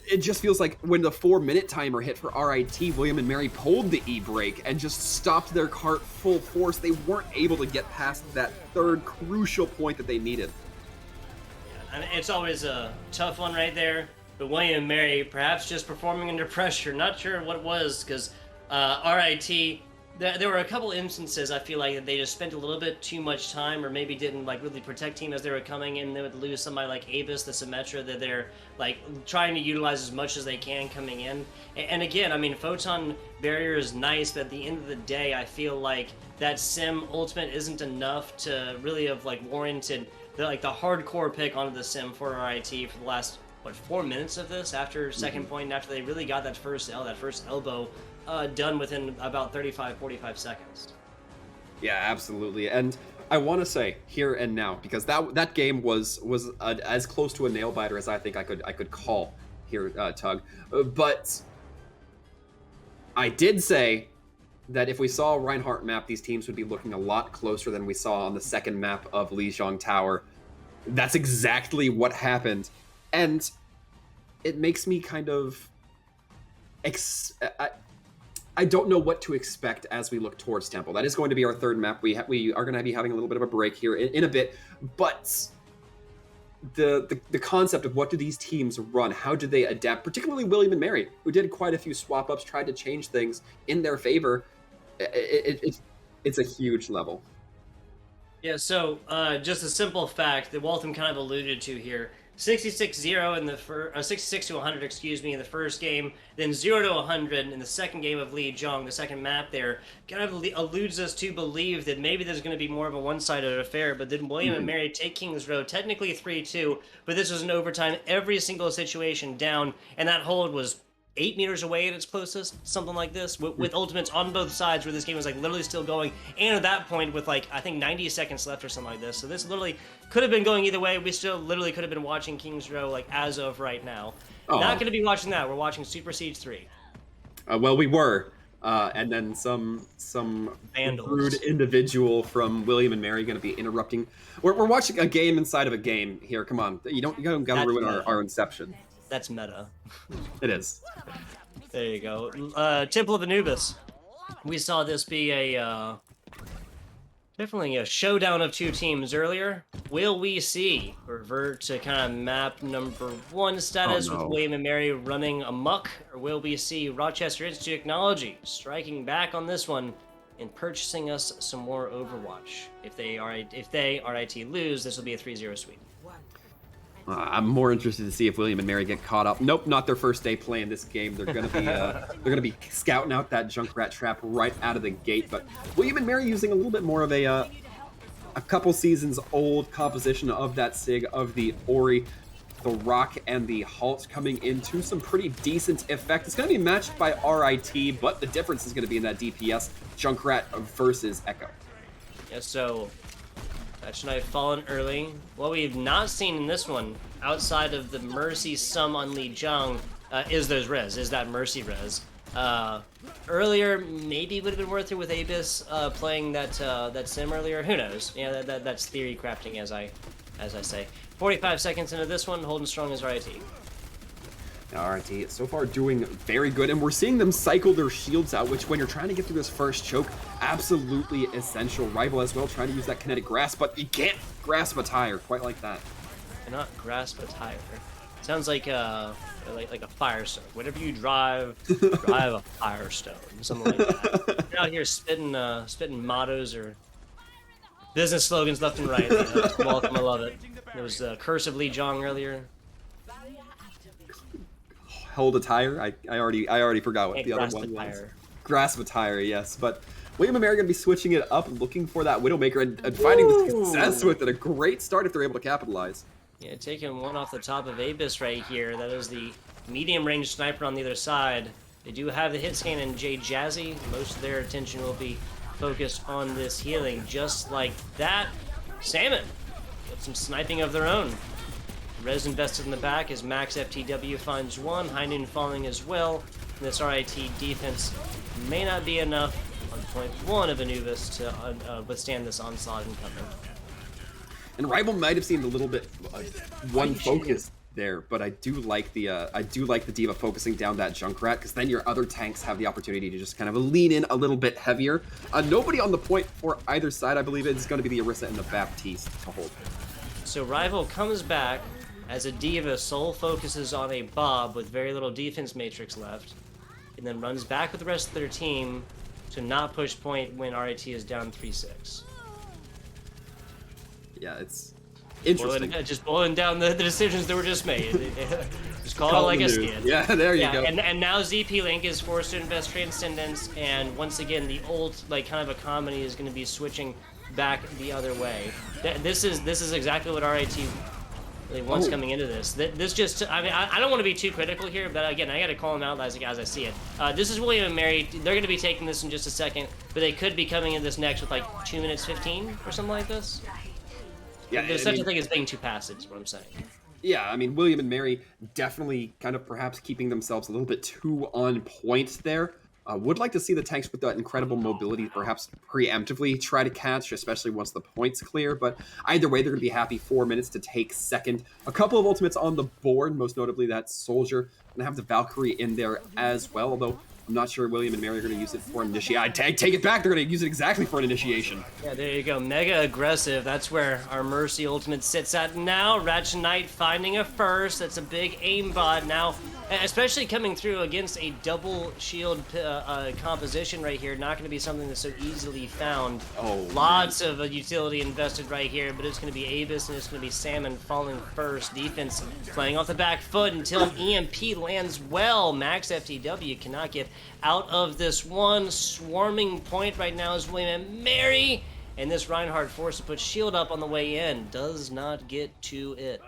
It just feels like when the 4-minute timer hit for RIT, William and Mary pulled the e-brake and just stopped their cart full force. They weren't able to get past that 3rd crucial point that they needed. Yeah, I mean, it's always a tough one right there. But William and Mary, perhaps just performing under pressure. Not sure what it was, because RIT, there were a couple instances I feel like that they just spent a little bit too much time, or maybe didn't like really protect team as they were coming in. They would lose somebody like Abyss, the Symmetra, that they're like trying to utilize as much as they can coming in. And again, I mean, Photon Barrier is nice, but at the end of the day, I feel like that Sim ultimate isn't enough to really have like warranted the hardcore pick onto the Sim for RIT for the last 4 minutes of this after second point, and after they really got that first elbow done within about 35-45 seconds. Yeah, absolutely. And I want to say here and now, because that game was as close to a nail biter as I think I could call here, Tug. But I did say that if we saw a Reinhardt map, these teams would be looking a lot closer than we saw on the second map of Lijiang Tower. That's exactly what happened. And it makes me kind of I don't know what to expect as we look towards Temple. That is going to be our third map. We are going to be having a little bit of a break here in a bit, but the concept of what do these teams run, how do they adapt, particularly William and Mary, who did quite a few swap ups, tried to change things in their favor. It's a huge level. Yeah, so just a simple fact that Waltham kind of alluded to here. 66-0 in the 66 to 100, excuse me, in the first game, then 0 to 100 in the second game of Li Jong, the second map there, kind of alludes us to believe that maybe there's going to be more of a one-sided affair, but then William and Mary take Kings Row, technically 3-2, but this was an overtime, every single situation down, and that hold was 8 meters away at its closest, something like this, with ultimates on both sides where this game was like literally still going, and at that point with like, I think 90 seconds left or something like this, so this literally could have been going either way. We still literally could have been watching Kings Row like as of right now. Not going to be watching that, we're watching Super Siege 3. Well, we were, and then some Vandals. rude individual from William and Mary going to be interrupting. We're watching a game inside of a game here. Come on, you don't got to ruin our inception. That's meta. It is. There you go. Temple of Anubis. We saw this be a definitely a showdown of two teams earlier. Will we see revert to kind of map number 1 status with William and Mary running amok, or will we see Rochester Institute of Technology striking back on this one and purchasing us some more Overwatch? If they RIT lose, this will be a 3-0 sweep. I'm more interested to see if William and Mary get caught up. Nope, not their first day playing this game. They're gonna be scouting out that Junkrat trap right out of the gate. But William and Mary using a little bit more of a couple seasons old composition of that Sig, of the Ori, the Rock, and the Halt coming into some pretty decent effect. It's gonna be matched by RIT, but the difference is gonna be in that DPS, Junkrat versus Echo. Yeah, so Fetch Knife fallen early. What we've not seen in this one, outside of the Mercy sum on Li Jong, is that Mercy res. Earlier, maybe would have been worth it with Abyss playing that sim earlier. Who knows? Yeah, that's theory crafting, as I say. 45 seconds into this one, holding strong as RIT. Now, RIT so far doing very good, and we're seeing them cycle their shields out, which when you're trying to get through this first choke, absolutely essential. Rival as well, trying to use that kinetic grasp, but you can't grasp a tire quite like that. Cannot grasp a tire. Sounds like a firestone. Whenever you drive a firestone, something like that. You're out here spitting mottos or business slogans left and right. Welcome, I love it. There was Curse of Li Jong earlier. Hold a tire. I already forgot what the other one was. Grasp a tire, yes. But William and Mary are going to be switching it up, looking for that Widowmaker and finding the success with it. A great start if they're able to capitalize. Yeah, taking one off the top of Abyss right here. That is the medium-range sniper on the other side. They do have the hit scan and J Jazzy. Most of their attention will be focused on this healing, just like that. Salmon got some sniping of their own. Res invested in the back as Max FTW finds one. High Noon falling as well. And this RIT defense may not be enough on point 1 of Anubis to withstand this onslaught incoming. And Rival might have seemed a little bit one focus there, but I do like the D.Va focusing down that Junkrat, because then your other tanks have the opportunity to just kind of lean in a little bit heavier. Nobody on the point for either side, I believe it's going to be the Orisa and the Baptiste to hold. So Rival comes back as a D.Va sole focuses on a Bob with very little defense matrix left, and then runs back with the rest of their team to not push point when RIT is down 3-6. Yeah, it's interesting. Just boiling down the decisions that were just made. Just call it like I see it. Yeah, there you go. And now ZP Link is forced to invest Transcendence, and once again the old kind of economy is going to be switching back the other way. This is exactly what RIT really wants coming into this. This just, I mean, I don't want to be too critical here, but again, I got to call them out as I see it. This is William and Mary. They're going to be taking this in just a second, but they could be coming in this next with like 2 minutes 15 or something like this. Yeah, there's such a thing as being too passive, is what I'm saying. Yeah, I mean, William and Mary definitely kind of perhaps keeping themselves a little bit too on point there. Would like to see the tanks with that incredible mobility perhaps preemptively try to catch, especially once the point's clear, but either way, they're going to be happy 4 minutes to take second. A couple of ultimates on the board, most notably that Soldier. Going to have the Valkyrie in there as well, although I'm not sure William and Mary are going to use it for initiation. I take it back. They're going to use it exactly for an initiation. Yeah, there you go. Mega aggressive. That's where our Mercy ultimate sits at now. Ratchet Knight finding a first. That's a big aimbot now, especially coming through against a double shield composition right here. Not going to be something that's so easily found. Oh, Lots of utility invested right here, but it's going to be Abyss and it's going to be Salmon falling first. Defense playing off the back foot until an EMP lands well. Max FTW cannot get out of this one. Swarming point right now is William and Mary, and this Reinhardt forced to put shield up on the way in. Does not get to it.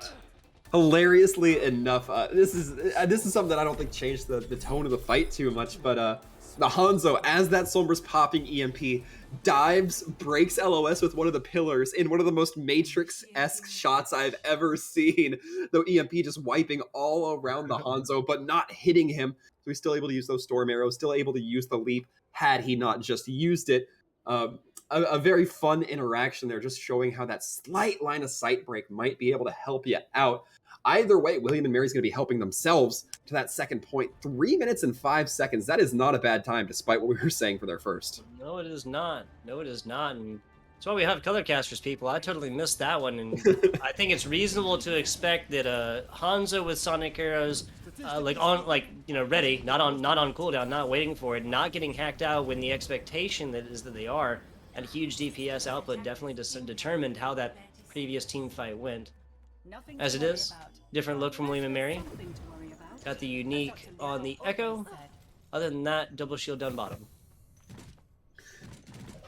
Hilariously enough, this is something that I don't think changed the tone of the fight too much, but the Hanzo, as that Sombra's popping EMP, dives, breaks LOS with one of the pillars in one of the most Matrix-esque shots I've ever seen. The EMP just wiping all around the Hanzo, but not hitting him. So he's still able to use those storm arrows, still able to use the leap had he not just used it. A very fun interaction there, just showing how that slight line of sight break might be able to help you out. Either way, William and Mary's going to be helping themselves to that second point. 3 minutes and 5 seconds. That is not a bad time, despite what we were saying for their first. No, it is not. No, it is not. And that's why we have color casters, people. I totally missed that one, and I think it's reasonable to expect that Hanzo with Sonic arrows, ready, not on cooldown, not waiting for it, not getting hacked out when the expectation is that they are, and huge DPS output definitely determined how that previous team fight went. As it is, different look from William and Mary. Got the unique on the Echo. Other than that, double shield down bottom.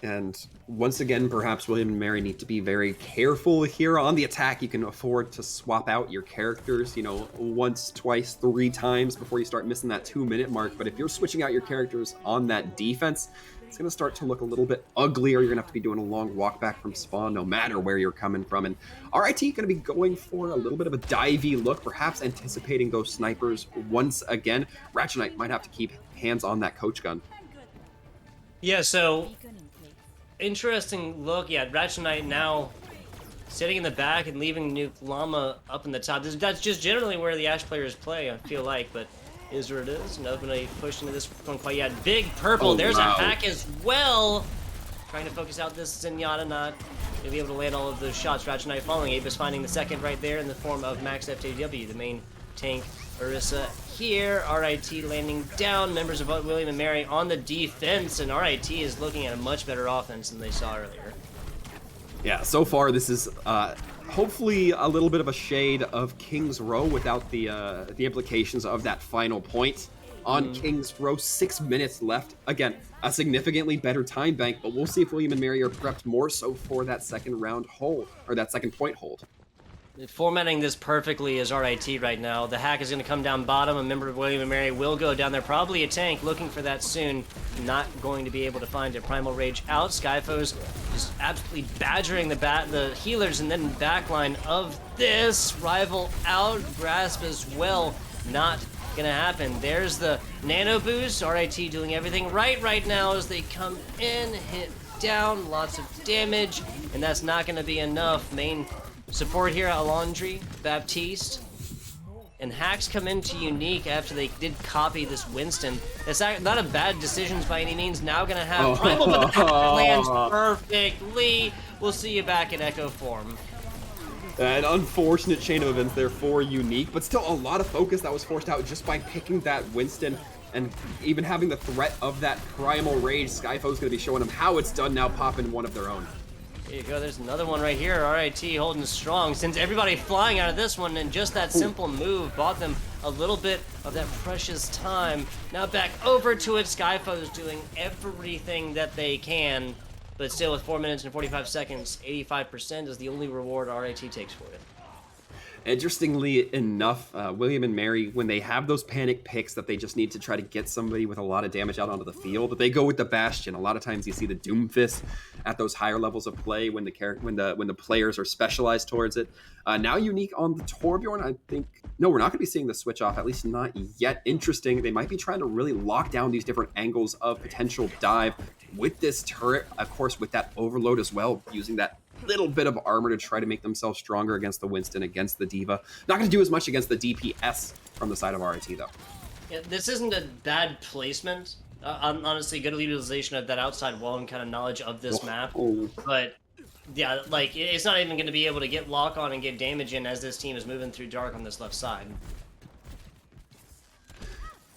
And once again, perhaps William and Mary need to be very careful here. On the attack, you can afford to swap out your characters, once, twice, 3 times before you start missing that 2-minute mark. But if you're switching out your characters on that defense, it's going to start to look a little bit ugly, or you're going to have to be doing a long walk back from spawn no matter where you're coming from. And RIT going to be going for a little bit of a divey look, perhaps anticipating those snipers once again. Ratchet Knight might have to keep hands on that coach gun. Yeah, so interesting look. Yeah, Ratchet Knight now sitting in the back and leaving Nuke Llama up in the top. That's just generally where the Ashe players play, I feel like, but is where it is. Nobody pushed into this one quite yet. Big purple. Oh, there's wow. a hack as well. Trying to focus out this Zenyatta, not going to be able to land all of those shots. Ratchet Knight falling. Abyss finding the second right there in the form of Max FTW, the main tank. Orisa here. RIT landing down. Members of both William and Mary on the defense, and RIT is looking at a much better offense than they saw earlier. Yeah, so far this is hopefully a little bit of a shade of King's Row without the implications of that final point. On King's Row, 6 minutes left. Again, a significantly better time bank, but we'll see if William and Mary are prepped more so for that second round hold, or that second point hold. Formatting this perfectly is RIT right now. The hack is going to come down bottom. A member of William and Mary will go down there. Probably a tank looking for that soon. Not going to be able to find it. Primal Rage out. Skyfoes just absolutely badgering the healers, and then backline of this. Rival out. Grasp as well. Not going to happen. There's the nano boost. RIT doing everything right now as they come in. Hit down. Lots of damage. And that's not going to be enough. Main support here at Alondri, Baptiste, and hacks come into Unique after they did copy this Winston. It's not a bad decision by any means. Now gonna have Primal, but the hack lands perfectly. We'll see you back in Echo form. An unfortunate chain of events there for Unique, but still a lot of focus that was forced out just by picking that Winston, and even having the threat of that Primal Rage. Skyfoe's gonna be showing them how it's done now, popping one of their own. There you go, there's another one right here. RIT holding strong. Sends everybody flying out of this one, and just that simple move bought them a little bit of that precious time. Now back over to it. Skyfoes doing everything that they can, but still with 4 minutes and 45 seconds, 85% is the only reward RIT takes for it. Interestingly enough, William and Mary, when they have those panic picks that they just need to try to get somebody with a lot of damage out onto the field, they go with the Bastion. A lot of times you see the Doomfist at those higher levels of play when the players are specialized towards it. Now Unique on the Torbjorn, I think. No, we're not going to be seeing the switch off, at least not yet. Interesting. They might be trying to really lock down these different angles of potential dive with this turret, of course, with that overload as well, using that little bit of armor to try to make themselves stronger against the Winston, against the Diva. Not going to do as much against the DPS from the side of RIT, though. Yeah, this isn't a bad placement. Honestly, good utilization of that outside wall and kind of knowledge of this map. Oh. But yeah, like it's not even going to be able to get lock on and get damage in as this team is moving through dark on this left side.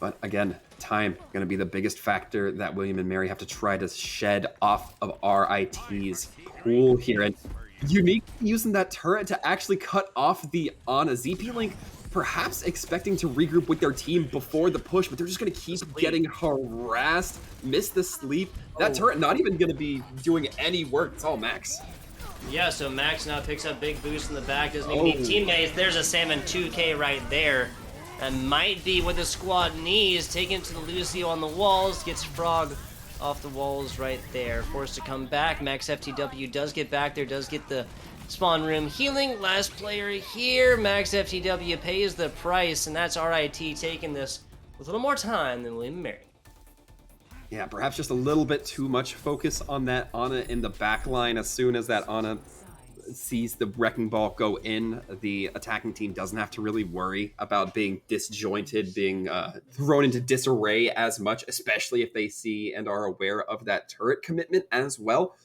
But again, time going to be the biggest factor that William and Mary have to try to shed off of RIT's pool here. And Unique using that turret to actually cut off the Ana ZP Link, perhaps expecting to regroup with their team before the push, but they're just going to keep getting harassed, miss the sleep. That turret not even going to be doing any work. It's all Max. Yeah, so Max now picks up big boost in the back. Doesn't even need teammates. There's a Salmon 2K right there. That might be what the squad needs. Taken to the Lucio on the walls. Gets Frog off the walls right there. Forced to come back. Max FTW does get back there. Does get the spawn room healing. Last player here. Max FTW pays the price. And that's RIT taking this with a little more time than William and Mary. Yeah, perhaps just a little bit too much focus on that Ana in the back line. As soon as that Ana sees the wrecking ball go in, the attacking team doesn't have to really worry about being disjointed, being thrown into disarray as much, especially if they see and are aware of that turret commitment as well.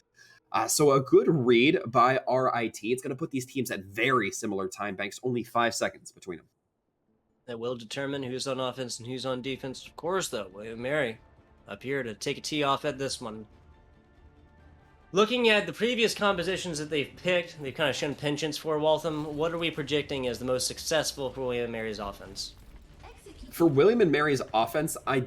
So a good read by RIT. It's going to put these teams at very similar time banks, only 5 seconds between them. That will determine who's on offense and who's on defense. Of course, though, William and Mary up here to take a tee off at this one. Looking at the previous compositions that they've picked, they've kind of shown penchants for Waltham. What are we projecting as the most successful for William and Mary's offense? For William and Mary's offense, I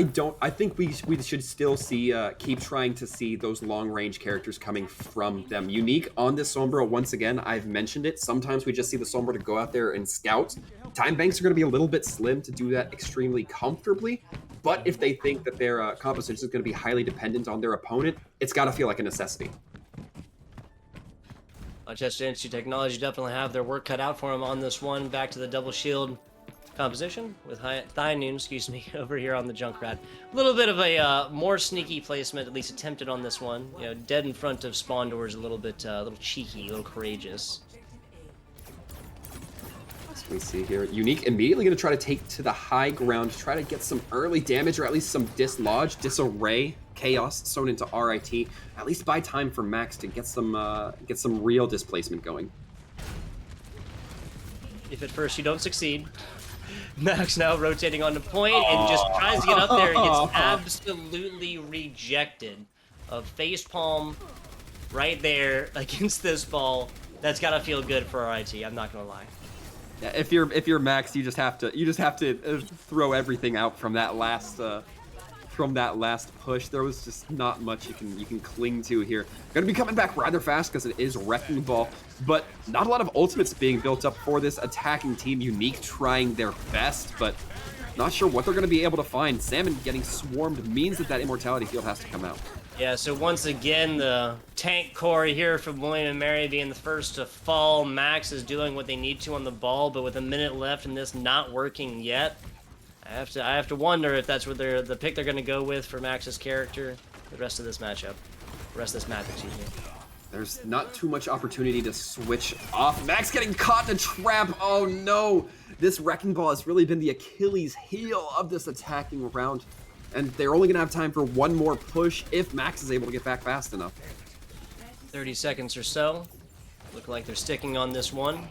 think we should still see keep trying to see those long range characters coming from them. Unique on this Sombra, once again, I've mentioned it. Sometimes we just see the Sombra to go out there and scout. Time banks are going to be a little bit slim to do that extremely comfortably. But if they think that their composition is going to be highly dependent on their opponent, it's got to feel like a necessity. Manchester Institute Technology definitely have their work cut out for them on this one. Back to the double shield composition with Thionoon, excuse me, over here on the Junkrat. A little bit of a more sneaky placement, at least attempted on this one. You know, dead in front of spawn doors, a little bit, a little cheeky, a little courageous. We see here, Unique immediately going to try to take to the high ground, try to get some early damage or at least some dislodge, disarray, chaos sewn into RIT. At least buy time for Max to get some real displacement going. If at first you don't succeed, Max now rotating onto point and just tries to get up there and gets absolutely rejected. A facepalm right there against this ball. That's gotta feel good for RIT. I'm not gonna lie. Yeah, if you're Max, you just have to throw everything out from that last push. There was just not much you can cling to here. Going to be coming back rather fast because it is Wrecking Ball, but not a lot of ultimates being built up for this attacking team. Unique trying their best, but not sure what they're going to be able to find. Salmon getting swarmed means that immortality field has to come out. Yeah, so once again, the tank core here from William and Mary being the first to fall. Max is doing what they need to on the ball, but with a minute left and this not working yet, I have to wonder if that's what the pick they're going to go with for Max's character the rest of this matchup. The rest of this match, excuse me. There's not too much opportunity to switch off. Max getting caught in a trap. Oh no! This Wrecking Ball has really been the Achilles heel of this attacking round. And they're only going to have time for one more push if Max is able to get back fast enough. 30 seconds or so. Look like they're sticking on this one.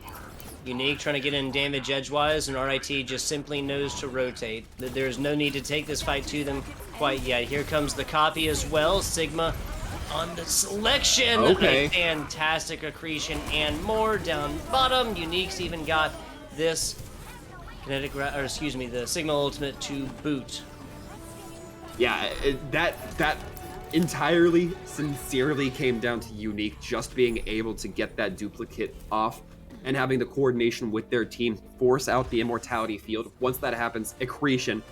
Unique trying to get in damage edgewise, and RIT just simply knows to rotate. There's no need to take this fight to them quite yet. Here comes the copy as well. Sigma on the selection. Okay. A fantastic accretion and more down bottom. Unique's even got this the Sigma ultimate to boot. Yeah, that entirely, sincerely came down to Unique just being able to get that duplicate off and having the coordination with their team force out the immortality field. Once that happens, accretion,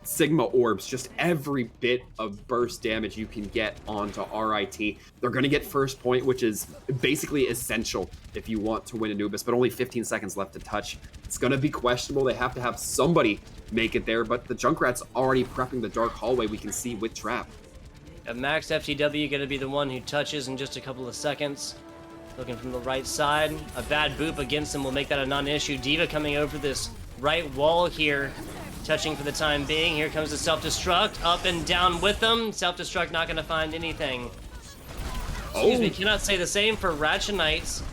Sigma orbs, just every bit of burst damage you can get onto RIT. They're going to get first point, which is basically essential if you want to win Anubis, but only 15 seconds left to touch. It's going to be questionable. They have to have somebody make it there, but the Junkrat's already prepping the dark hallway we can see with Trap. Max FTW going to be the one who touches in just a couple of seconds. Looking from the right side. A bad boop against him will make that a non-issue. D.Va coming over this right wall here. touching for the time being. Here comes the self-destruct, up and down with them. Self-destruct not gonna find anything. Excuse me, cannot say the same for Ratchet Knights.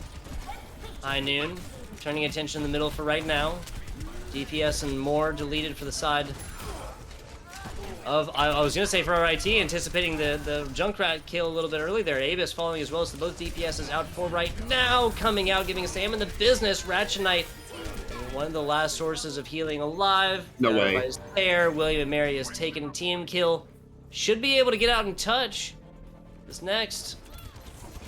High Noon, turning attention in the middle for right now. DPS and more deleted for the side of, I was gonna say for RIT, anticipating the Junkrat kill a little bit early there. Abyss following as well, so both DPSs out for right now, coming out, giving Sam the business. Ratchet Knight, one of the last sources of healing alive. No way. Everybody's there. William and Mary has taken a team kill. Should be able to get out and touch. This next.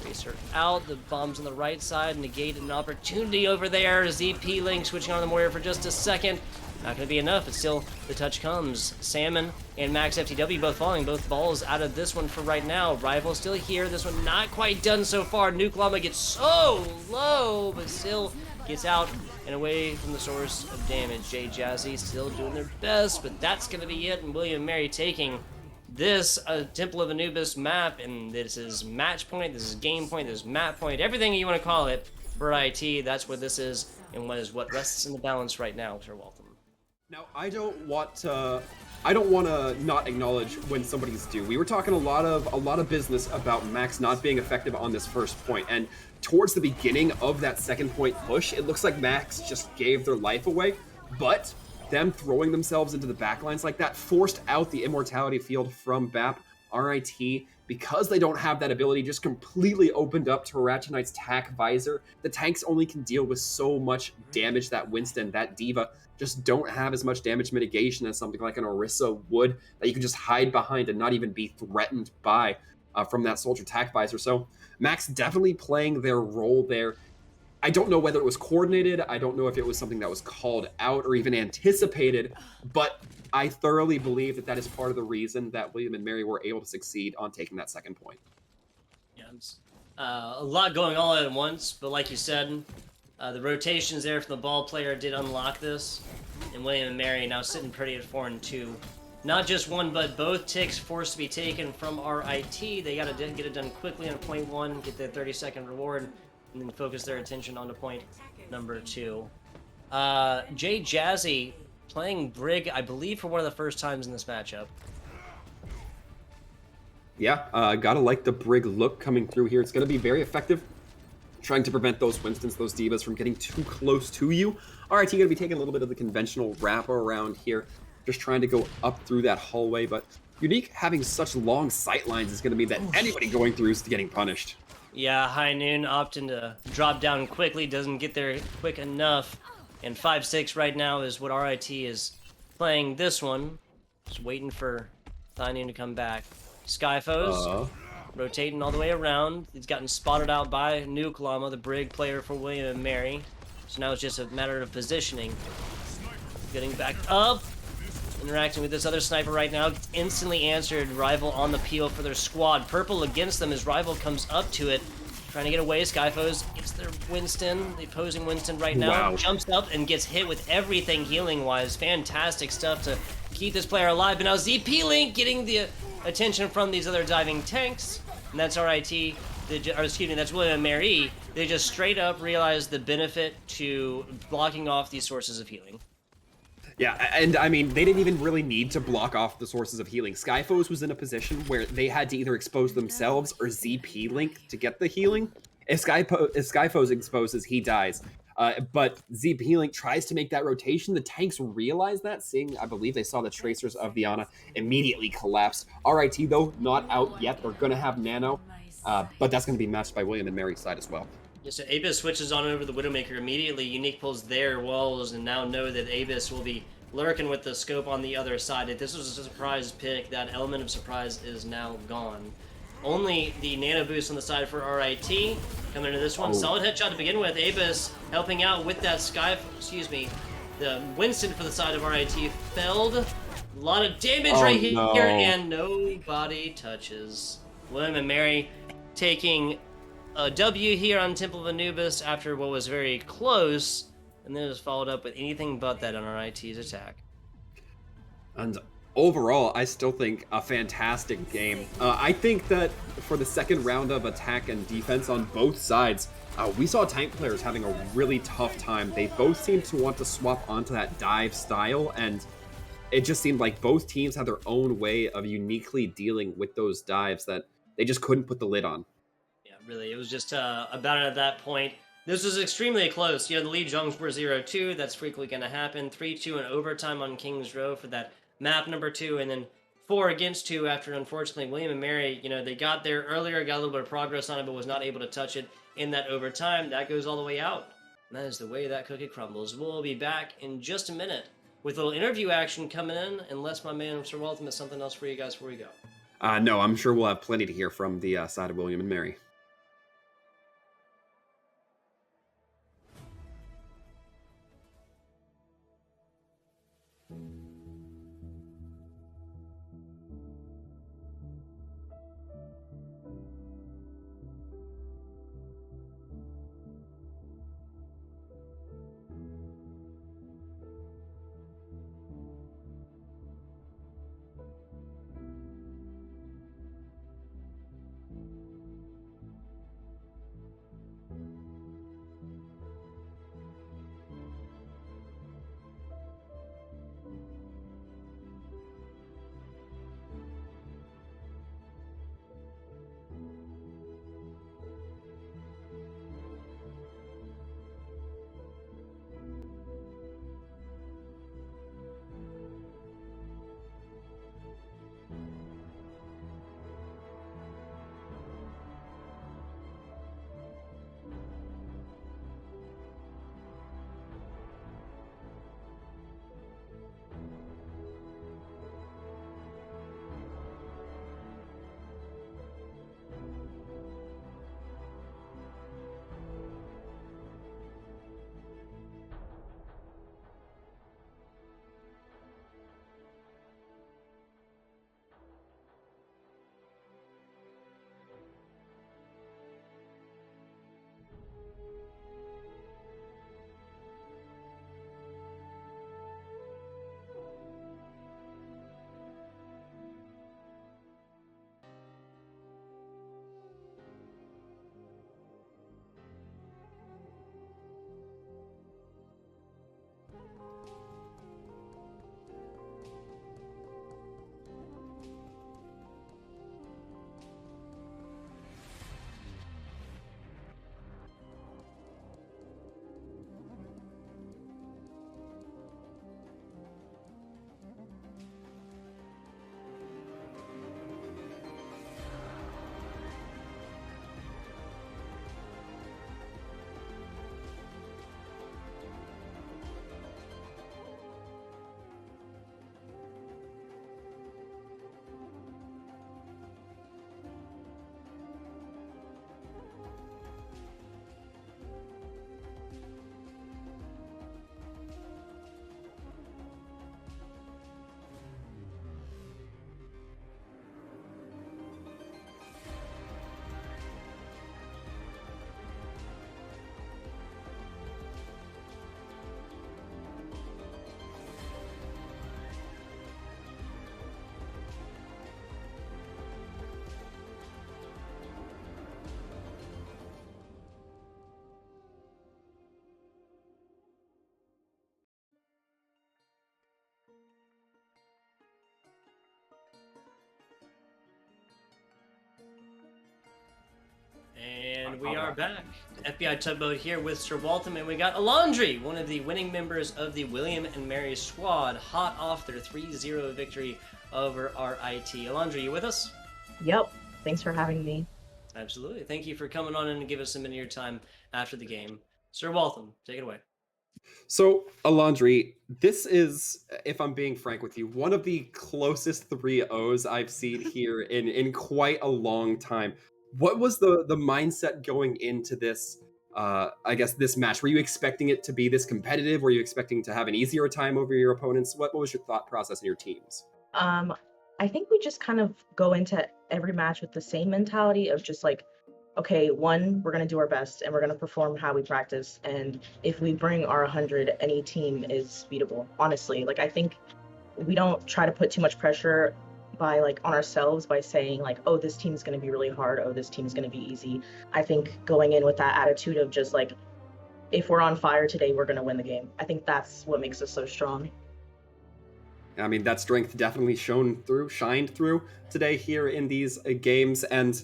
Tracer out, the bombs on the right side, negate an opportunity over there. ZP Link switching on the Warrior for just a second. Not going to be enough, but still the touch comes. Salmon and Max FTW both falling, both balls out of this one for right now. Rival still here, this one not quite done so far. Nuke Llama gets so low, but still gets out and away from the source of damage. Jay Jazzy still doing their best, but that's going to be it. And William and Mary taking this Temple of Anubis map, and this is match point, this is game point, this is map point, everything you want to call it for IT. That's what this is, and what rests in the balance right now. Sir Waltham. Now, I don't want to not acknowledge when somebody's due. We were talking a lot of business about Max not being effective on this first point, and towards the beginning of that second point push, it looks like Max just gave their life away, but them throwing themselves into the backlines like that forced out the immortality field from BAP. RIT, because they don't have that ability, just completely opened up to Ratchet Knight's tack visor. The tanks only can deal with so much damage. That Winston, that Diva, just don't have as much damage mitigation as something like an Orisa would, that you can just hide behind and not even be threatened by from that Soldier tack visor. So Max definitely playing their role there. I don't know whether it was coordinated. I don't know if it was something that was called out or even anticipated, but I thoroughly believe that that is part of the reason that William and Mary were able to succeed on taking that second point. Yeah, a lot going all at once, but like you said, the rotations there from the ball player did unlock this, and William and Mary now sitting pretty at 4-2. Not just one, but both ticks forced to be taken from RIT. They got to get it done quickly on point 1, get their 30-second reward, and then focus their attention onto point number 2. Jay Jazzy playing Brig, I believe, for one of the first times in this matchup. Yeah, gotta like the Brig look coming through here. It's gonna be very effective, trying to prevent those Winstons, those Divas from getting too close to you. RIT gonna be taking a little bit of the conventional wrap around here, just trying to go up through that hallway, but Unique having such long sight lines is gonna mean that anybody going through is getting punished. Yeah, High Noon opting to drop down quickly, doesn't get there quick enough. And 5-6 right now is what RIT is playing this one. Just waiting for High Noon to come back. Skyfoes rotating all the way around. He's gotten spotted out by Nuke Llama, the Brig player for William and Mary. So now it's just a matter of positioning. Getting back up. Interacting with this other sniper right now. Gets instantly answered. Rival on the peel for their squad. Purple against them as Rival comes up to it. Trying to get away. Skyfoes gets their Winston. The opposing Winston right now. Wow. Jumps up and gets hit with everything healing-wise. Fantastic stuff to keep this player alive. But now ZP Link getting the attention from these other diving tanks. And that's RIT. That's William and Mary. They just straight up realized the benefit to blocking off these sources of healing. Yeah, and I mean, they didn't even really need to block off the sources of healing. Skyfoes was in a position where they had to either expose themselves or ZP Link to get the healing. If Skyfoes exposes, he dies. But ZP Link tries to make that rotation. The tanks realize that, seeing, I believe they saw the Tracers of the Ana immediately collapse. RIT, though, not out yet. They're going to have Nano, but that's going to be matched by William and Mary's side as well. Yeah, so Abyss switches on over the Widowmaker immediately. Unique pulls their walls and now know that Abyss will be lurking with the scope on the other side. If this was a surprise pick, that element of surprise is now gone. Only the nano boost on the side for RIT coming into this one. Solid headshot to begin with. Abyss helping out with that the Winston for the side of RIT felled. A lot of damage here, and nobody touches. William and Mary taking a W here on Temple of Anubis after what was very close, and then it was followed up with anything but that on RIT's attack. And overall, I still think a fantastic game. I think that for the second round of attack and defense on both sides, we saw tank players having a really tough time. They both seemed to want to swap onto that dive style, and it just seemed like both teams had their own way of uniquely dealing with those dives that they just couldn't put the lid on. Yeah, really, it was just about it at that point. This was extremely close. The lead jungs were 0-2. That's frequently going to happen. 3-2 in overtime on Kings Row for that map number 2, and then 4-2 after, unfortunately, William and Mary, they got there earlier, got a little bit of progress on it, but was not able to touch it in that overtime. That goes all the way out. And that is the way that cookie crumbles. We'll be back in just a minute with a little interview action coming in, unless my man Sir Waltham has something else for you guys before we go. No, I'm sure we'll have plenty to hear from the side of William and Mary. And we are back. FBI Tugboat here with Sir Waltham, and we got Alondri, one of the winning members of the William and Mary squad, hot off their 3-0 victory over RIT. Alondri, you with us? Yep. Thanks for having me. Absolutely. Thank you for coming on and give us a minute of your time after the game. Sir Waltham, take it away. So, Alondri, this is, if I'm being frank with you, one of the closest 3-0s I've seen here in quite a long time. What was the mindset going into this, I guess, this match? Were you expecting it to be this competitive? Were you expecting to have an easier time over your opponents? What was your thought process in your teams? I think we just kind of go into every match with the same mentality of just like, okay, one, we're going to do our best and we're going to perform how we practice. And if we bring our 100, any team is beatable. Honestly, like, I think we don't try to put too much pressure by like on ourselves by saying like, oh, this team's going to be really hard. Oh, this team's going to be easy. I think going in with that attitude of just like, if we're on fire today, we're going to win the game. I think that's what makes us so strong. I mean, that strength definitely shined through today here in these games. And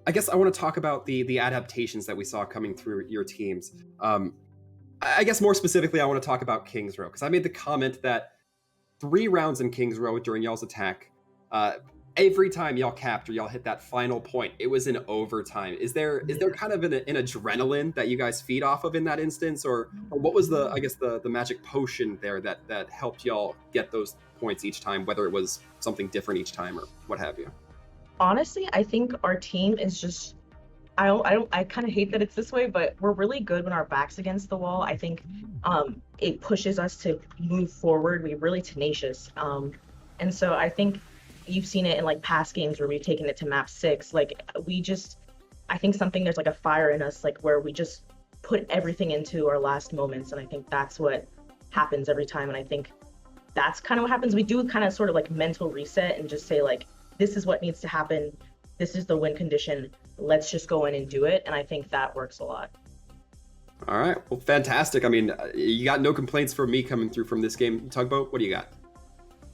I guess I want to talk about the adaptations that we saw coming through your teams. I guess more specifically, I want to talk about Kings Row because I made the comment that 3 rounds in Kings Row during y'all's attack, every time y'all capped or y'all hit that final point, it was in overtime. Is there kind of an adrenaline that you guys feed off of in that instance, or what was the magic potion there that helped y'all get those points each time, whether it was something different each time or what have you? Honestly, I think our team is just I kind of hate that it's this way, but we're really good when our back's against the wall. I think it pushes us to move forward. We're really tenacious. And so I think you've seen it in like past games where we've taken it to map 6. Like I think there's like a fire in us, like where we just put everything into our last moments. And I think that's what happens every time. And I think that's kind of what happens. We do kind of sort of like mental reset and just say like, this is what needs to happen. This is the win condition. Let's just go in and do it. And I think that works a lot. All right. Well, fantastic. I mean, you got no complaints from me coming through from this game. Tugboat, what do you got?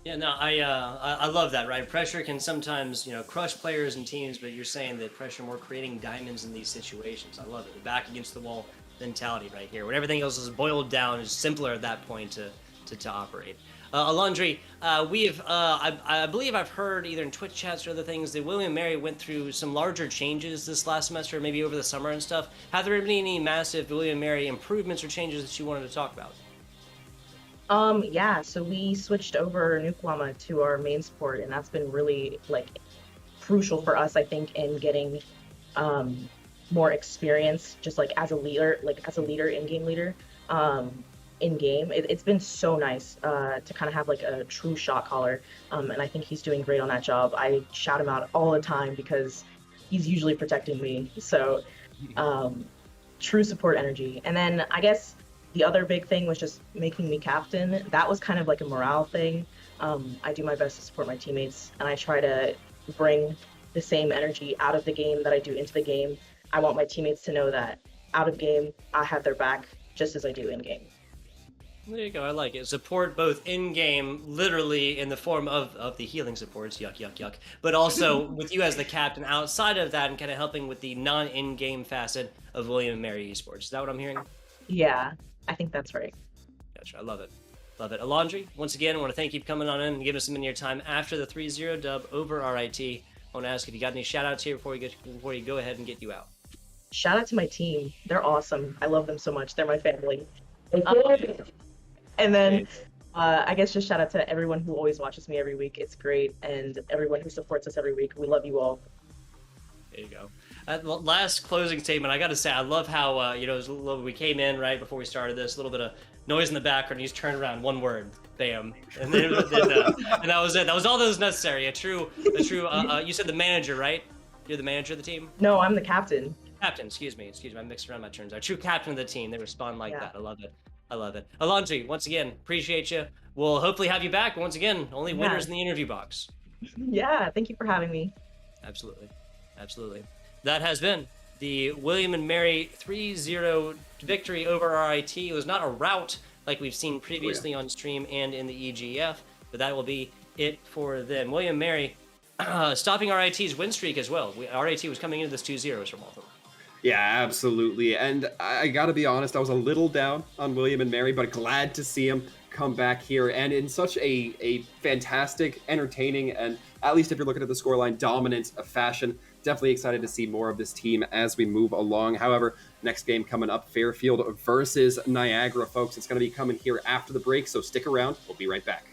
Yeah, no, I love that, right? Pressure can sometimes, crush players and teams, but you're saying that pressure more creating diamonds in these situations. I love it. The back against the wall mentality right here. When everything else is boiled down, it's simpler at that point to operate. Alondri, I believe I've heard either in Twitch chats or other things that William & Mary went through some larger changes this last semester, maybe over the summer and stuff. Have there been any massive William & Mary improvements or changes that you wanted to talk about? Yeah, so we switched over Nuklama to our main support, and that's been really like crucial for us, I think, in getting more experience just like as a leader, in-game leader. In game, it's been so nice to kind of have like a true shot caller, and I think he's doing great on that job. I shout him out all the time because he's usually protecting me. So true support energy. And then I guess the other big thing was just making me captain. That was kind of like a morale thing. I do my best to support my teammates, and I try to bring the same energy out of the game that I do into the game. I want my teammates to know that out of game, I have their back just as I do in game. There you go. I like it. Support both in-game, literally in the form of the healing supports, yuck, yuck, yuck, but also with you as the captain outside of that and kind of helping with the non-in-game facet of William & Mary Esports. Is that what I'm hearing? Yeah, I think that's right. Gotcha. I love it. Love it. Alondri, once again, I want to thank you for coming on in and giving us some of your time after the 3-0 dub over RIT. I want to ask if you got any shout-outs here before you go ahead and get you out. Shout out to my team. They're awesome. I love them so much. They're my family. And then I guess just shout out to everyone who always watches me every week. It's great. And everyone who supports us every week. We love you all. There you go. Last closing statement. I got to say, I love how, we came in right before we started this, a little bit of noise in the background. You just turned around, one word, bam. And then and that was it. That was all that was necessary. A true, you said the manager, right? You're the manager of the team? No, I'm the captain. Captain, excuse me. I mixed around my terms. A true captain of the team. They respond like that. I love it. Alondri, once again, appreciate you. We'll hopefully have you back. Once again, only winners in the interview box. Yeah, thank you for having me. Absolutely. That has been the William & Mary 3-0 victory over RIT. It was not a rout like we've seen previously on stream and in the EGF, but that will be it for them. William & Mary stopping RIT's win streak as well. RIT was coming into this 2-0 from all of them. Yeah, absolutely. And I got to be honest, I was a little down on William & Mary, but glad to see him come back here and in such a fantastic, entertaining, and at least if you're looking at the scoreline, dominant fashion. Definitely excited to see more of this team as we move along. However, next game coming up, Fairfield versus Niagara, folks. It's going to be coming here after the break, so stick around. We'll be right back.